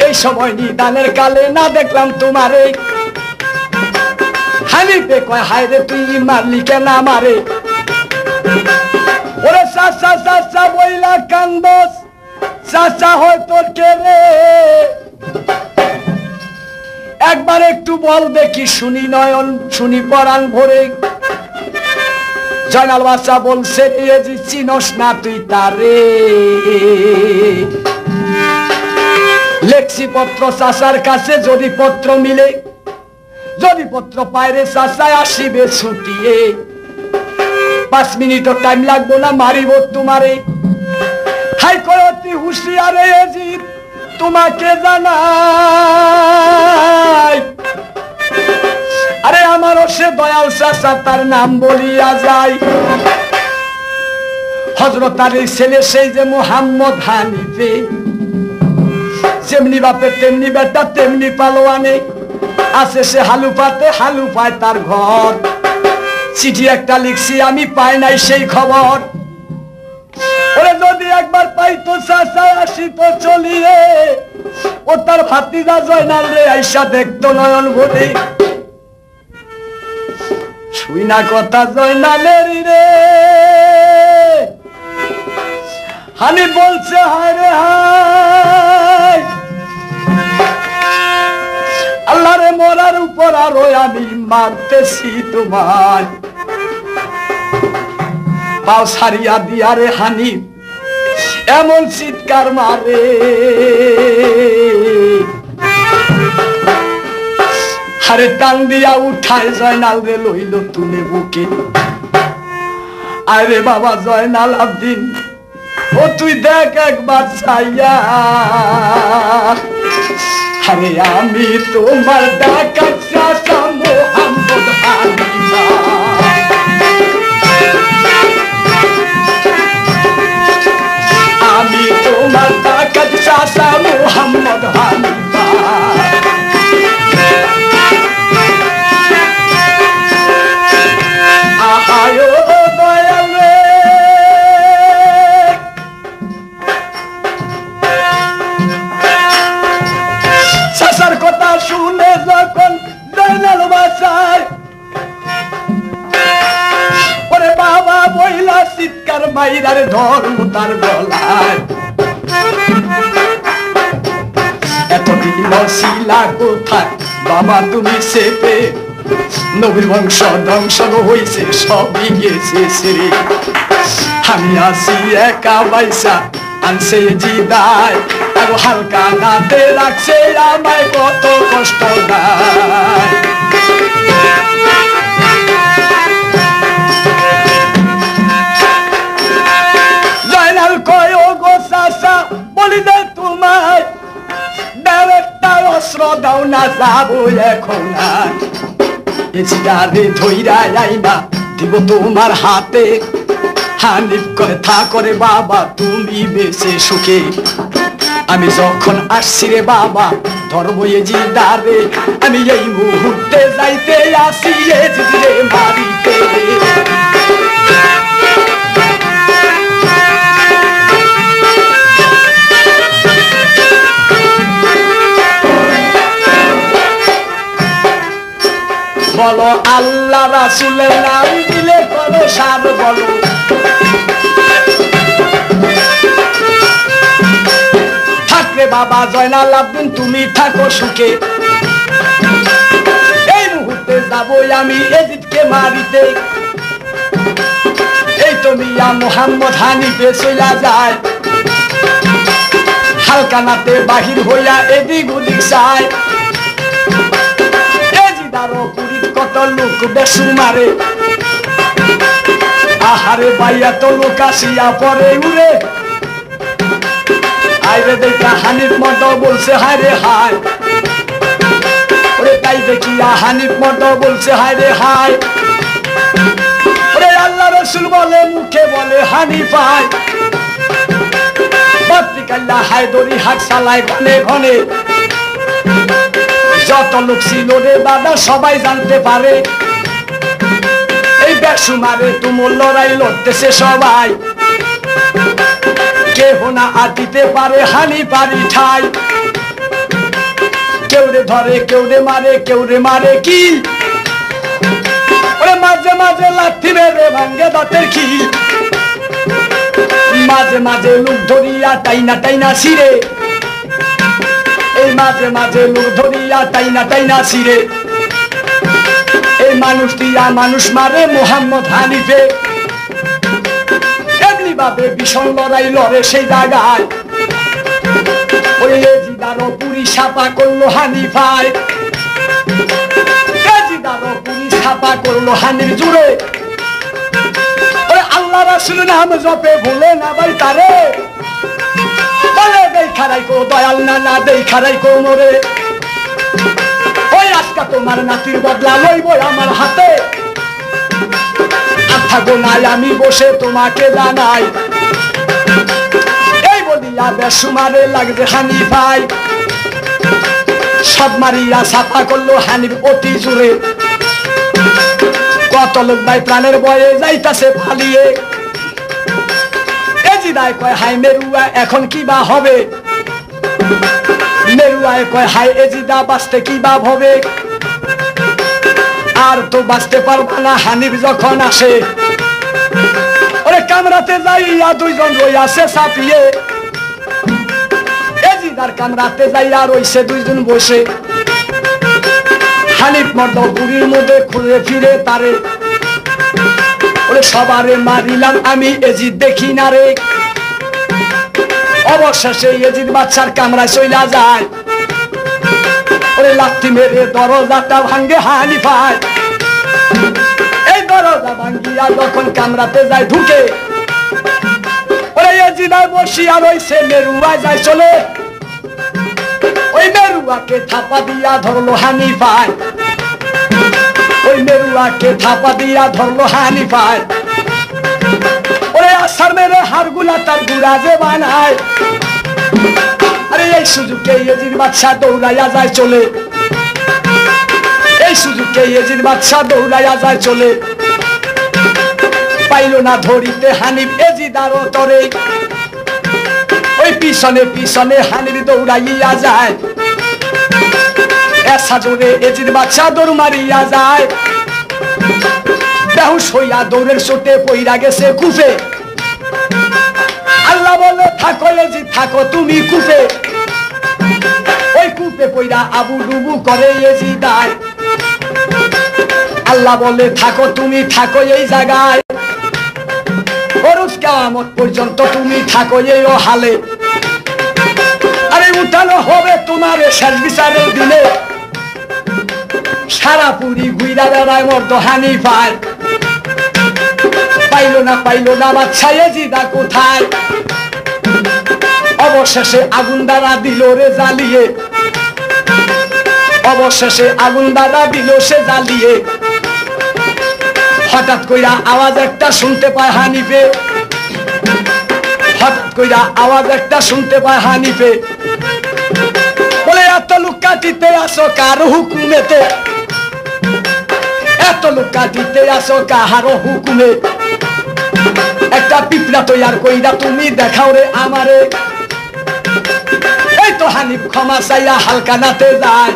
এই সময় নিদানের কালে না দেখলাম তোমারে হানিফে কয় হায় রে তুই মারলি কেন আমারে ওরে চাচা চাচা বইলা কান্দস চাচা হয় তোর কে রে একবার একটু বল দেখি শুনি নয়ন শুনি পরাণ ভরে জয়নাল বাচ্চা বলছে চিনস না তুই তারে লেখছি পত্র চাচার কাছে যদি পত্র মিলে যদি পত্র পায়রে চাচায় আসিবে ছুটিয়ে 5 মিনিটও টাইম লাগবো না মারিব তোমারে হাই করতি হুঁশিয়ারে এজিদ তোমাকে জানাই আরে আমারও সে দয়াল চাচা তার নাম বলিয়া যায় হযরত আলীর ছেলে সেই যে মুহাম্মদ হানিফে যেমনি বাপে তেমনি বেটা তেমনি পালোয়ানে আছে সে হালুপাতে হালুপায় তার ঘর চিঠি একটা লিখছি আমি পাই নাই সেই খবর ওরে যদি একবার পাইতো চাচা আসিতো চলিয়ে ও তার ভাতিজা জয়নাল রে আইসা দেখতো নয়ন ভরে শুই না কথা জয়নালের রে হানি বলছে হায় রে হায়, আল্লাহ রে মরার উপর আরো আমি মারতেছি তোমার। পাও সারিয়া দিয়া রে হানি এমন চিৎকার মারে, আরে টান দিয়া উঠায় জয়নাল রে লইল তুলে বুকে। আরে বাবা জয়নাল আবদিন, ও তুই দেখ একবার চাইয়া, আরে আমি তোমার ডাকাত চাচা মোহাম্মদ হানিফা। আমি তোমার ডাকাত চাচা মোহাম্মদ হানিফা। আহায় দয়াল রে, চাচার কথা শুনে যখন জয়নাল বাসায়, ওরে বাবা বইলা চিৎকার মাইরার ধর্ম তার গলায়। এতদিন শিলা কোথায় বাবা তুমি সেপে, নবীর বংশ ধ্বংস হইছে সবই গেছে রে। আমি আসি একা বাইসা আনছে জিদায়, আরো হালকা নাতে রাখছে আমায় কত কষ্ট দেয়। জয়নাল কয় ও গো চাচা বলি দে তোমায়, দাও একটা অস্ত্র দাও না যাবো এখন আর। এজিদারে ধইরা আইনা দিব তোমার হাতে। হানিফ কয় থা করে বাবা তুমি বেঁচে সুখে, আমি যখন আসছি রে বাবা ধরবো এজিদারে, আমি এই মুহূর্তে যাইতে আসি এজিদরে মারিতে। বলো আল্লাহ রাসূলের নাম দিলে করো সার বলো, থাকলে বাবা জয়নাল আবদিন তুমি থাকো সুখে। এই মুহূর্তে যাবো আমি এজিদকে মারিতে, এই তো মিয়া মোহাম্মদ হানিফে চইলা যায়, হালকা নাতে বাহির হইয়া এদিক ওদিক যায়। কত লোক বেসু মারে, আহারে বাইয়া তো লোক আসিয়া পরে উড়ে। আইরে দেখা হানিফ মর্দ বলছে হায় রে হায়, ওরে তাই দেখিয়া হানিফ মর্দ বলছে হায় রে হায়। ওরে আল্লাহ রসুল বলে মুখে বলে হানিফায়, পত্রিকাল্লা হায় দড়ি হাক চালায় ঘনে ঘনে। যত লোক ছিল রে বাবা সবাই জানতে পারে, এই বেসুমারে তুমুল লড়াই লড়তেছে সবাই। কেহ না আটিতে পারে হানিফারি ঠাই, কেউ রে ধরে কেউ রে মারে, কেউ রে মারে কি। ওরে মাঝে মাঝে লাথি মেরে ভাঙ্গে দাঁতের খিল, মাঝে মাঝে লোক ধরিয়া টাইনা টাইনা ছিঁড়ে, এই মাঝে মাঝে লোক ধরিয়া টাইনা টাইনা ছিঁড়ে। এই মানুষ দিয়া মানুষ মারে মোহাম্মদ হানিফে, এমনি ভাবে ভীষণ লড়াই লড়ে সেই জায়গায়। ওই এজিদারও পুরি ছাপা করলো হানিফায়, এজিদারও পুরি ছাপা করলো হানির জুড়ে। ওই আল্লাহ রাসূল নাম জপে ভুলে না ভাই তারে, বলে দেখা রাখো দয়াল না না দেখা রাখো মোরে। ওই আজকা তোমার নাতির বদলা লইব আমার হাতে, আথা গোনায় আমি বসে তোমাকে জানাই। এই বলিয়া বেসুমারে লাগছে হানিফাই, সব মারিয়া ছাপা করলো হানিফ অতি জোরে। কত লোক ভাই প্রাণের বয়ে যাইতাছে ফালিয়ে, এজিদায় কয় হাই মেরুয়া এখন কি বা হবে, মেরুয়ায় কয় হাই এজিদা বাঁচতে কি বা হবে। আর তো বাঁচতে পারবা না হানিফ যখন আসে, ওরে কামরাতে যাইয়া দুইজন রইয়াছে চাপিয়ে, এজিদার কামরাতে যাইয়া রইছে দুইজন বসে। হানিফ মর্দ বুড়ির মধ্যে ঘুরে ফিরে তারে, ওরে সবারে মারিলাম আমি এজিদ দেখি না রে। অবশেষে এজিদ বাচ্চার কামরায় চইলা যায়, ওরে লাথি মেরে দরজাটা ভাঙ্গে হানিফায়। এই দরজা ভাঙ্গিয়া যখন কামরাতে যায় ঢুকে, ওরে এজিদার বসিয়া রইছে, মেরুয়া যায় চলে। ওই মেরুয়াকে থাপা দিয়া ধরলো হানিফায়, ওই মেরুয়াকে থাপা দিয়া ধরলো হানিফায়। ওরে আসার মেরে হাড়গুলা তার গুড়া যে বানায়। আরে এই সুযোগে এজিদ বাদশা দৌড়াইয়া যায় চলে, এই সুযোগে এজিদ বাদশা দৌড়াইয়া যায় চলে। পাইল না ধরিতে হানিফ এজিদ আরো তরে, ওই পিছনে পিছনে হানিফ দৌড়াইয়া যায়। এসা জোরে এজিদ বাদশা দৌড় মারিয়া যায়। বেহুশ হইয়া দৌড়ের চোটে পইরা গেছে কুফে। আল্লাহ বলে থাকো এজিদ থাকো তুমি কুফে। ওই কুফে পইরা আবু ডুবু করে এজিদ আয়। আল্লাহ বলে থাকো তুমি থাকো এই জায়গায়, কিয়ামত পর্যন্ত তুমি থাকো এই হালে। আরে উঠানো হবে তোমার শেষ বিচারের দিনে। সারা পুরি ঘুইরা বেড়ায় মর্দ হানিফায়। পাইল না বাদশা এজিদা কোথায়। অবশেষে আগুন দ্বারা দিল রে জ্বালিয়ে, অবশেষে আগুন দ্বারা দিল সে জ্বালিয়ে। হঠাৎ কইরা আওয়াজ একটা শুনতে পায় হানিফে, হঠাৎ কইরা আওয়াজ একটা শুনতে পায় হানিফে। বলে এত লোক কাটিতে আসো কার হুকুমেতে, এত লোক কাটিতে আসো কাহার হুকুমে। একটা পিঁপড়া তৈয়ার কইরা তুমি দেখাও রে আমারে। এই তো হানিফ ক্ষমা চাইয়া হালকা নাতে যায়।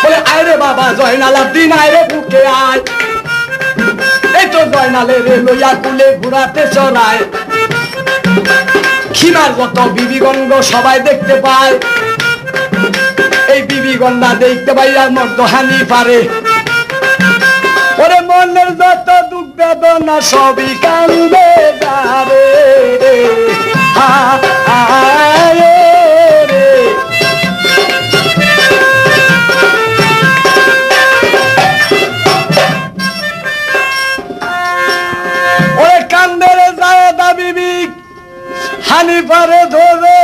বলে আয়রে বাবা জয়নাল আব্দিন আয়রে বুকে আয়। এই তো জয়নালে রে লইয়া কুলে ঘুরাতে চড়ায়। খিমার যত বিবিগঙ্গ সবাই দেখতে পায়। এই বিবিগঙ্গা দেখতে পাইয়া মর্দ হানিফারে। ওরে মনের যত দুঃখ বেদনা সবই কান্দে যাবে। ওরে কান্দে রে জায়েদা বিবি হানিফারে ধরে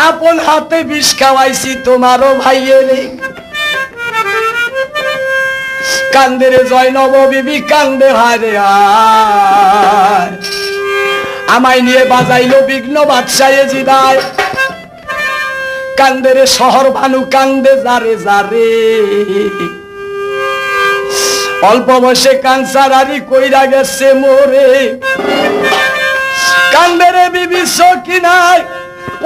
আপন হাতে বিষ খাওয়াইছি তোমারও ভাইয়েরে। কান্দে রে জয়নব বিবি কান্দে হারে আয়। আমায় নিয়ে বাজাইলো বিঘ্ন বাদশা এজিদায়। কান্দে রে শহর ভানু কান্দে যারে যারে। অল্প বয়সে কানসারারি কইরা গেছে মোরে। কান্দে রে বিবি সকিনায়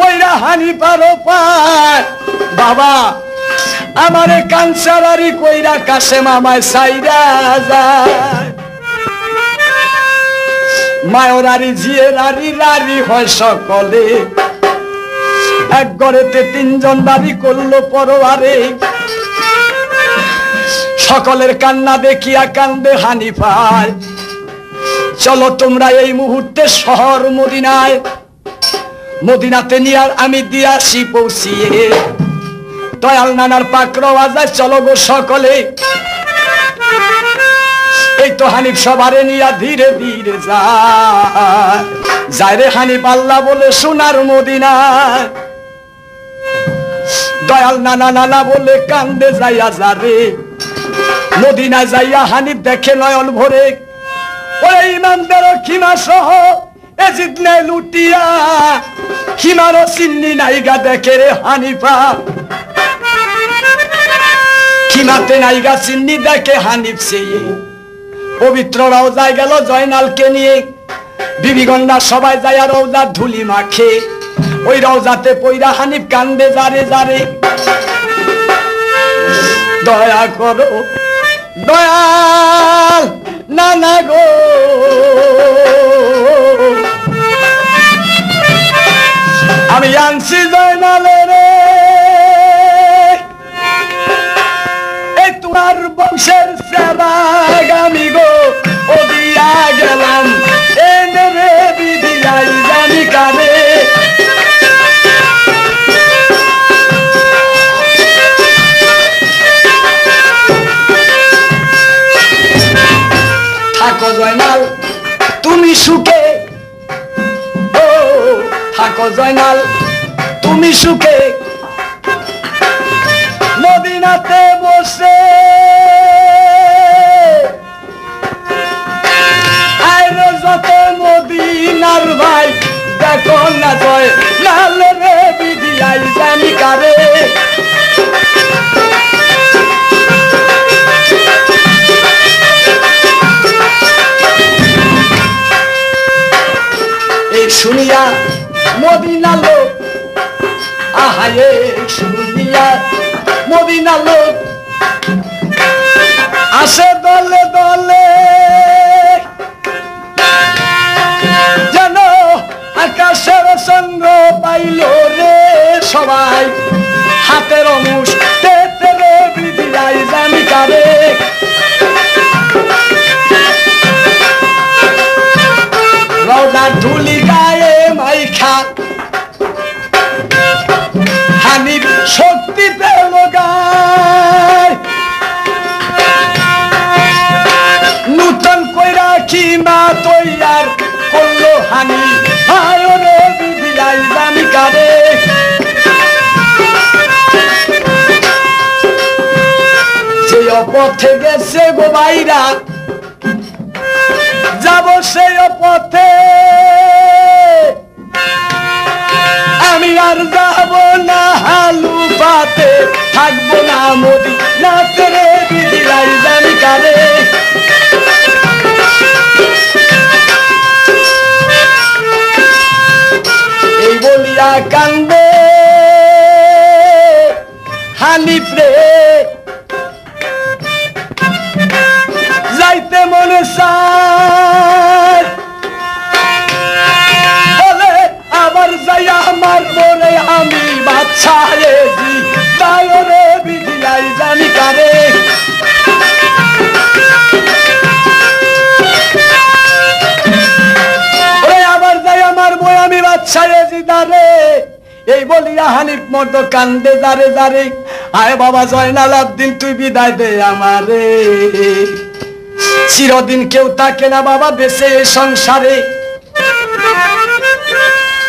ওইরা হানিফারও পায়। বাবা আমারে কানসারারি কইরা কাশেম আমায় সাইরা যায়। মায়রারি জিয়েরারি রারি হয় সকলে। এক ঘরেতে তিনজন দাবি করলো পরবারে। সকলের কান্না দেখিয়া কান্দে হানিফায়। চলো তোমরা এই মুহূর্তে শহর মদিনায়। মদিনাতে নিয়ে আমি দিয়াছি পৌঁছিয়ে। দয়াল নানার পাকড় আওয়াজ চলো গো সকলে। এই তো হানিফ সবারে নিয়া ধীরে ধীরে যায় রে হানিফ আল্লাহ বলে সোনার মদিনায়। দয়াল নানা নানা বলে কান্দে যাইয়া যারে। মদিনায় যাইয়া হানিফ দেখে নয়ন ভরে। ওরে ইমামদের খিমা সহ এজিদ নেয় লুটিয়া। খিমারও চিন্নি নাইগা দেখে রে হানিফা। খিমাতে নাইগা চিন্নি দেখে হানিফ সেই। পবিত্র রওজায় গেল জয়নালকে নিয়ে। বিবিগঙ্গা সবাই যায় রওজার ধুলি মাখে। ওই রওজাতে পইরা হানিফ কান্দে যারে যারে। দয়া করো দয়াল নানা গো আমি আনছি জয়নালে রে এই তোমার বংশের সেরাগামী গো ও দিয়া গেলাম এনে রে বিদিয়াই জানি কানে থাকো জয়নাল তুমি সুখে ও থাকো জয়নাল তুমি সুখে মদিনাতে বসে আইরো যত মদিনার ভাই দেখো না জয় নাল রে বিদিয়াই জানি কারে এই শুনিয়া মদিনা লোক আহায়ে শুনিয়া মদিনা লোক আসে দলে দলে যেন আকাশের চন্দ্র পাইল রে সবাই হাতের মুষ তেতে রে বিদিয়াই জানি কারে রওনা ধুলি গায়ে মাইখা হানির শক্তিতে লগায় নূতন কইরা কি মা তৈয়ার করলো হানি হায় রে বিদিয়াই জানি কারে যে পথে গেছে গো বাইরা যাব সেই পথে আমি আর যাব না হালু পাতে থাকবো না মোদি না তেরে বিদিয়াই জানি কারে এই বলিয়া কান্দে হানিফ রে যাইতে মনে চায় বলে আবার যাই আমার মনে আমি বাচ্চা জি তাই রে বিদিয়াই জানি কারে আবার যাই আমার বই আমি বাচ্চা জি দারে এই বলিয়া হানিফ মর্দ কান্দে দারে দারে আয় বাবা জয়নাল আবদিন তুই বিদায় দে আমারে চিরদিন কেউ থাকে না বাবা বেঁচে এই সংসারে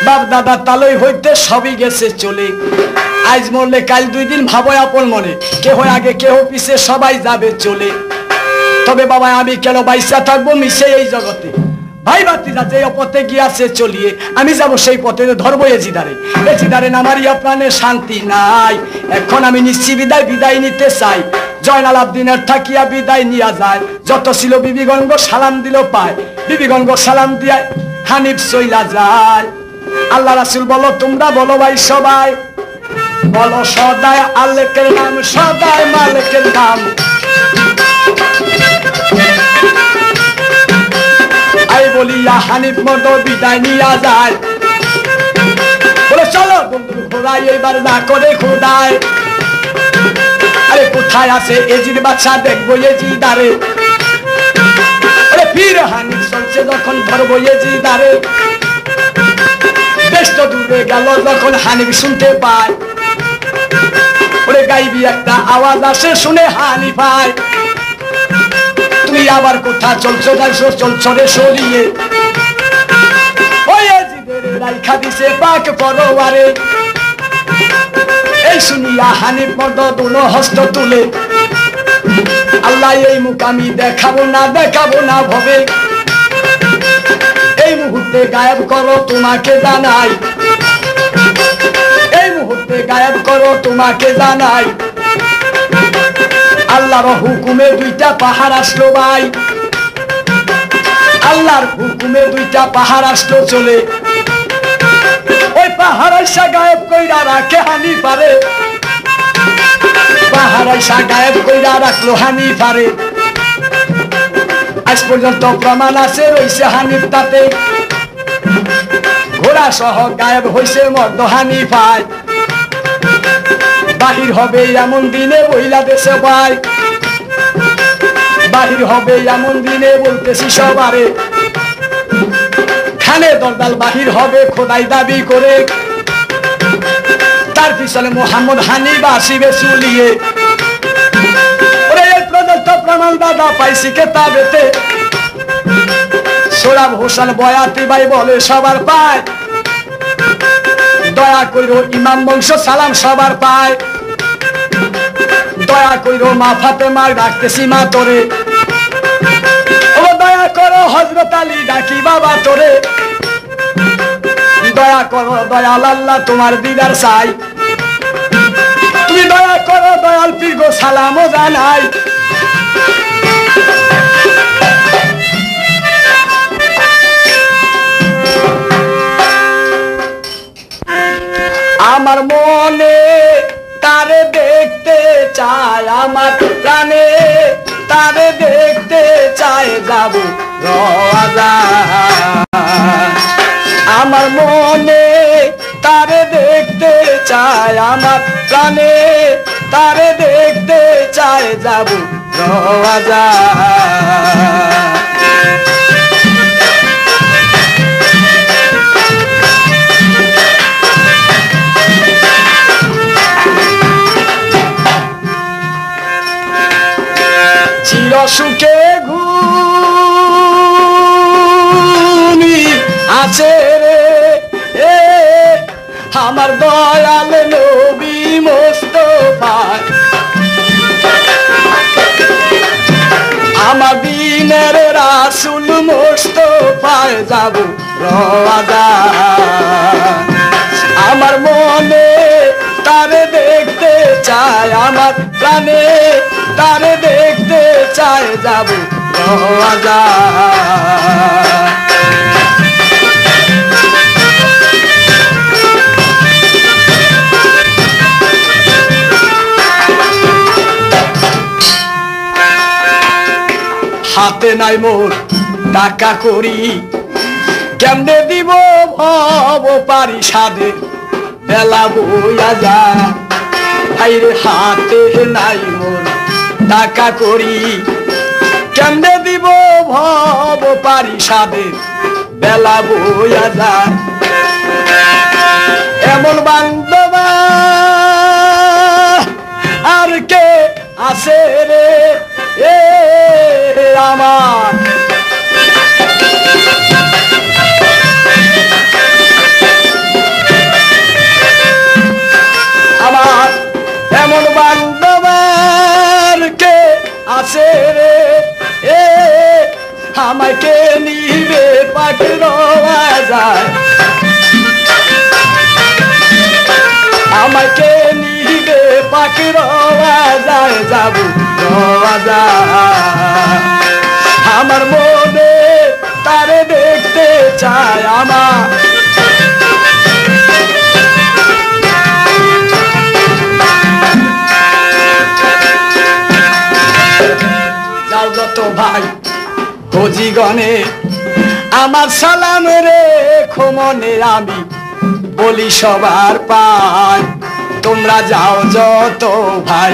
বাপ দাদা তালই হইতে সবই গেছে চলে আজ মরলে কাল 2 দিন ভাবো আপন মনে কেহ আগে কেহ পিছে সবাই যাবে চলে তবে বাবা আমি কেন বাইসা থাকবো মিশে এই জগতে ভাই বাতি যাতে এই পথে গিয়াছে চলিয়ে আমি যাব সেই পথে ধরবো এজিদারে নামারিয়া প্রাণে শান্তি নাই এখন আমি নিশ্চি বিদায় নিতে চাই জয়নাল আবদিনের থাকিয়া বিদায় নিয়া যায় যত ছিল বিবিগঙ্গ সালাম দিল পায় বিবিগঙ্গ সালাম দিয়া হানিফ চইলা যায় আল্লাহ রাসূল বলো তোমরা বলো ভাই সবাই বলো সদাই আল্লাহর নাম সদাই মালিকের নাম আই বলিয়া হানিফ মর্দ বিদায় নিয়া যায় বলে চলো বন্ধু খোদাই এবার না করে খোদাই আরে কোথায় আছে এজিদ বাদশা দেখবো এজিদারে আরে ফির হানিফ চলছে যখন ধরবো এজিদারে বেশ তো দূরে গেল যখন হানিফ শুনতে পায় ওরে গাইবি একটা আওয়াজ আসে শুনে হানিফ পায় তুমি আবার কোথা চলছো যাইছো চলছো রে সরিয়ে ওই এজিদের রাইখা দিছে পাক পরোয়ারে এই শুনিয়া হানিফ মর্দ দুনো হস্ত তুলে আল্লাহ এই মুখ আমি দেখাবো না ভবে এই মুহূর্তে গায়েব করো তোমাকে জানাই এই মুহূর্তে গায়েব করো তোমাকে জানাই আল্লাহর হুকুমে 2টা পাহাড় আসলো ভাই আল্লাহর হুকুমে 2টা পাহাড় আসলো চলে ওই পাহাড় আইসা গায়েব কইরা রাখে হানি পারে পাহাড় আইসা গায়েব কইরা রাখলো হানি পারে আজ পর্যন্ত প্রমাণ আছে রইছে হানিফ তাতে ঘোড়া সহ গায়েব হইছে মর্দ হানিফায় বাহির হবে এমন দিনে বইলা দেশে পায় বাহির হবে এমন দিনে বলতেছি সবারে খানে দরদাল বাহির হবে খোদাই দাবি করে তার পিছনে মোহাম্মদ হানিফ আসিবে চুলিয়ে ওরে এই প্রদত্ত প্রমাণ দাদা পাইছি কেতাবেতে সোরাব হোসেন বয়াতি ভাই বলে সবার পায় দয়া কইরো ইমাম বংশ সালাম সবার পায় দয়া কইরো মা ফাতেমার ডাকতেছি মা তোরে ও দয়া করো হযরত আলী ডাকি বাবা তোরে দয়া করো দয়াল আল্লাহ তোমার দিদার চাই তুমি দয়া করো দয়াল পীর গো সালামও জানাই আমার মনে তারে দেখতে চায় আমার প্রাণে তারে দেখতে চায় যাব রওজা আমার মনে তারে দেখতে চায় আমার প্রাণে তারে দেখতে চায় যাব রওজা চিরসুখে ঘুমি আছে রে আমার দয়াল নবী মুস্তাফা আমার দিনের রাসূল মুস্তাফায় যাব রওজা আমার মনে তারে দেখতে চায় আমার প্রাণে তারে দেখতে চায় যাব রওজা হাতে নাই মোর টাকা করি কেমনে দিব ভব পারি সাধে বেলা বইয়া যা ভাইরে হাতে নাই মোর টাকা করি কেমনে দিব ভব পারি সাধে বেলা বইয়া যা এমন বান্ধবা আর কে আছে রে আমার আমার এমন বান্ধবার কে আছে রে আমাকে নিবে পাখির যায় আমাকে নিবে পাখির যায় যাব রওজা আমার মনে তারে দেখতে চায় আমার যাও যত ভাই হজিগণে আমার সালাম রে খমনে আমি বলি সবার পায় তোমরা যাও যত ভাই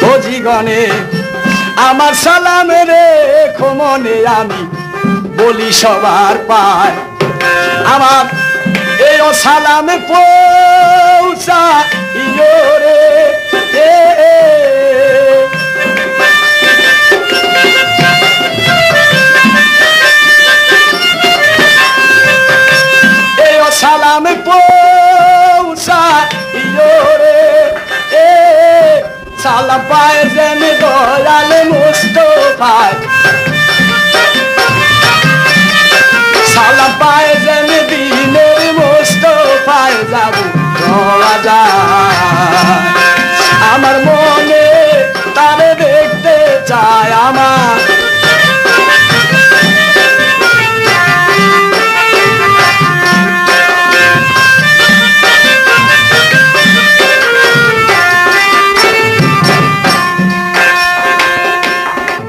হজিগণে আমার সালাম রে খমনে আমি বলি সবার পায় আমার এই সালামে পৌঁছা রে এই সালামে পৌঁছা রে সালাম পায় যেন দয়াল মুস্তাফায় সালাম পায় যেন দিনের মুস্তাফায় যাব রওজা আমার মনে তারে দেখতে চায় আমার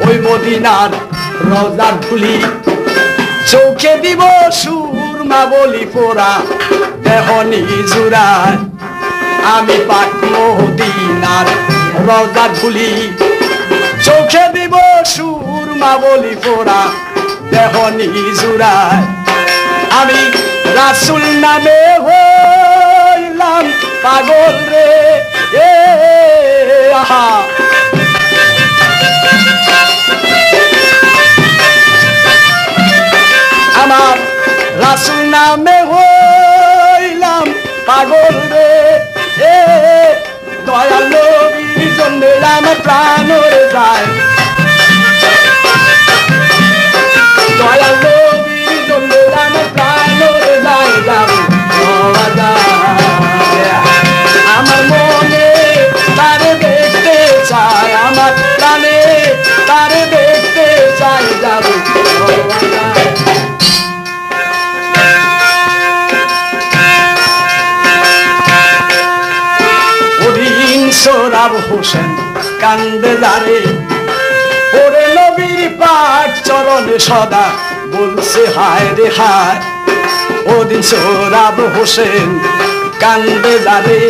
ওই মদিনার রওজার ধুলি চোখে দিব সুরমা বলি পোড়া দেহ নিজুরায় আমি পাক মদিনার রওজার ধুলি চোখে দিব সুরমা বলি পোড়া দেহ নিজুরায় আমি রাসূল নামে হইলাম পাগল রে আহা আমার রাসূল নামে হইলাম পাগল রে দয়াল নবীর জন্য আমার প্রাণ যায় দয়াল নবীর জন্য আমার প্রাণ যায় যাবো আমার মনে তারে দেখতে চাই আমার প্রাণে তারে দেখতে চাই যাবো সোহরাব হোসেন কান্দে যারে ওরে নবীর পাক চরণে সদা বলছে হায় রে হায় ওদিন সোহরাব হোসেন কান্দে যারে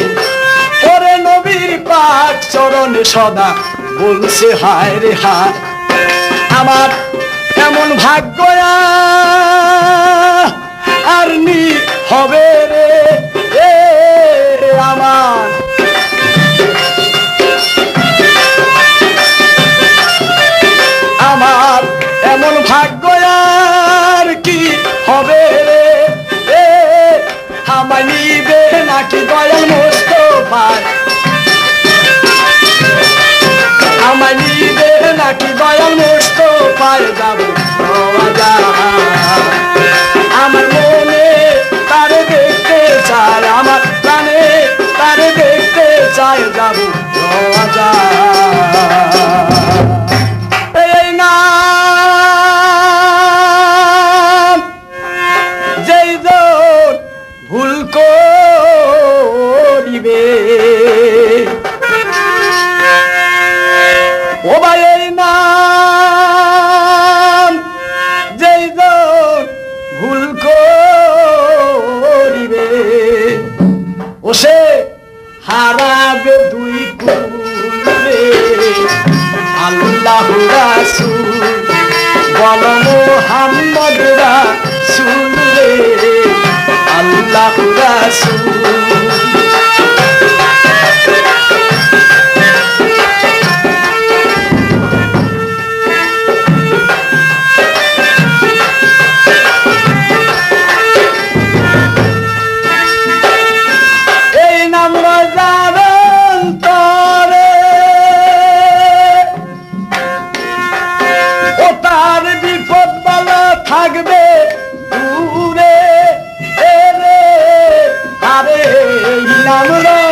ওরে নবীর পাক চরণে সদা বলছে হায় রে হায় আমার এমন ভাগ্য আর নি হবে রে আমার আমার এমন ভাগ্য আর কি হবে রে আমায় নিবে নাকি দয়াল মোস্তফায় আমায় নিবে নাকি দয়াল মোস্তফায় যাবো আমার মনে তারে দেখতে চায় আমার প্রাণে তারে দেখতে চায় যাবো ভুল করিবে ও ভাই এই নাম যেই ভুল করিবে ও সে হারাবে দুই কুলে আল্লাহু রাসূল বল মুহাম্মদ রাসূল রে আল্লাহু রাসূল এই নাম রোজার অন্তরে ও তার বিপদ বালা থাকবে দূরে আরে নাম রে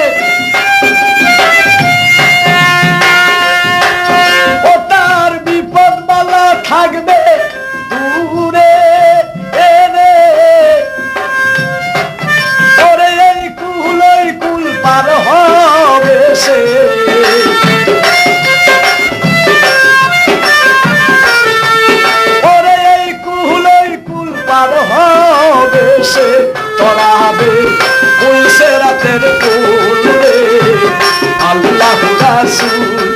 ও তার বিপদ বালা থাকবে দূরে ওরে এই কুল পার হবে সে ওরে এই কুল পার হবে সে তরাবে রাতের কুল রে আল্লাহু রাসূল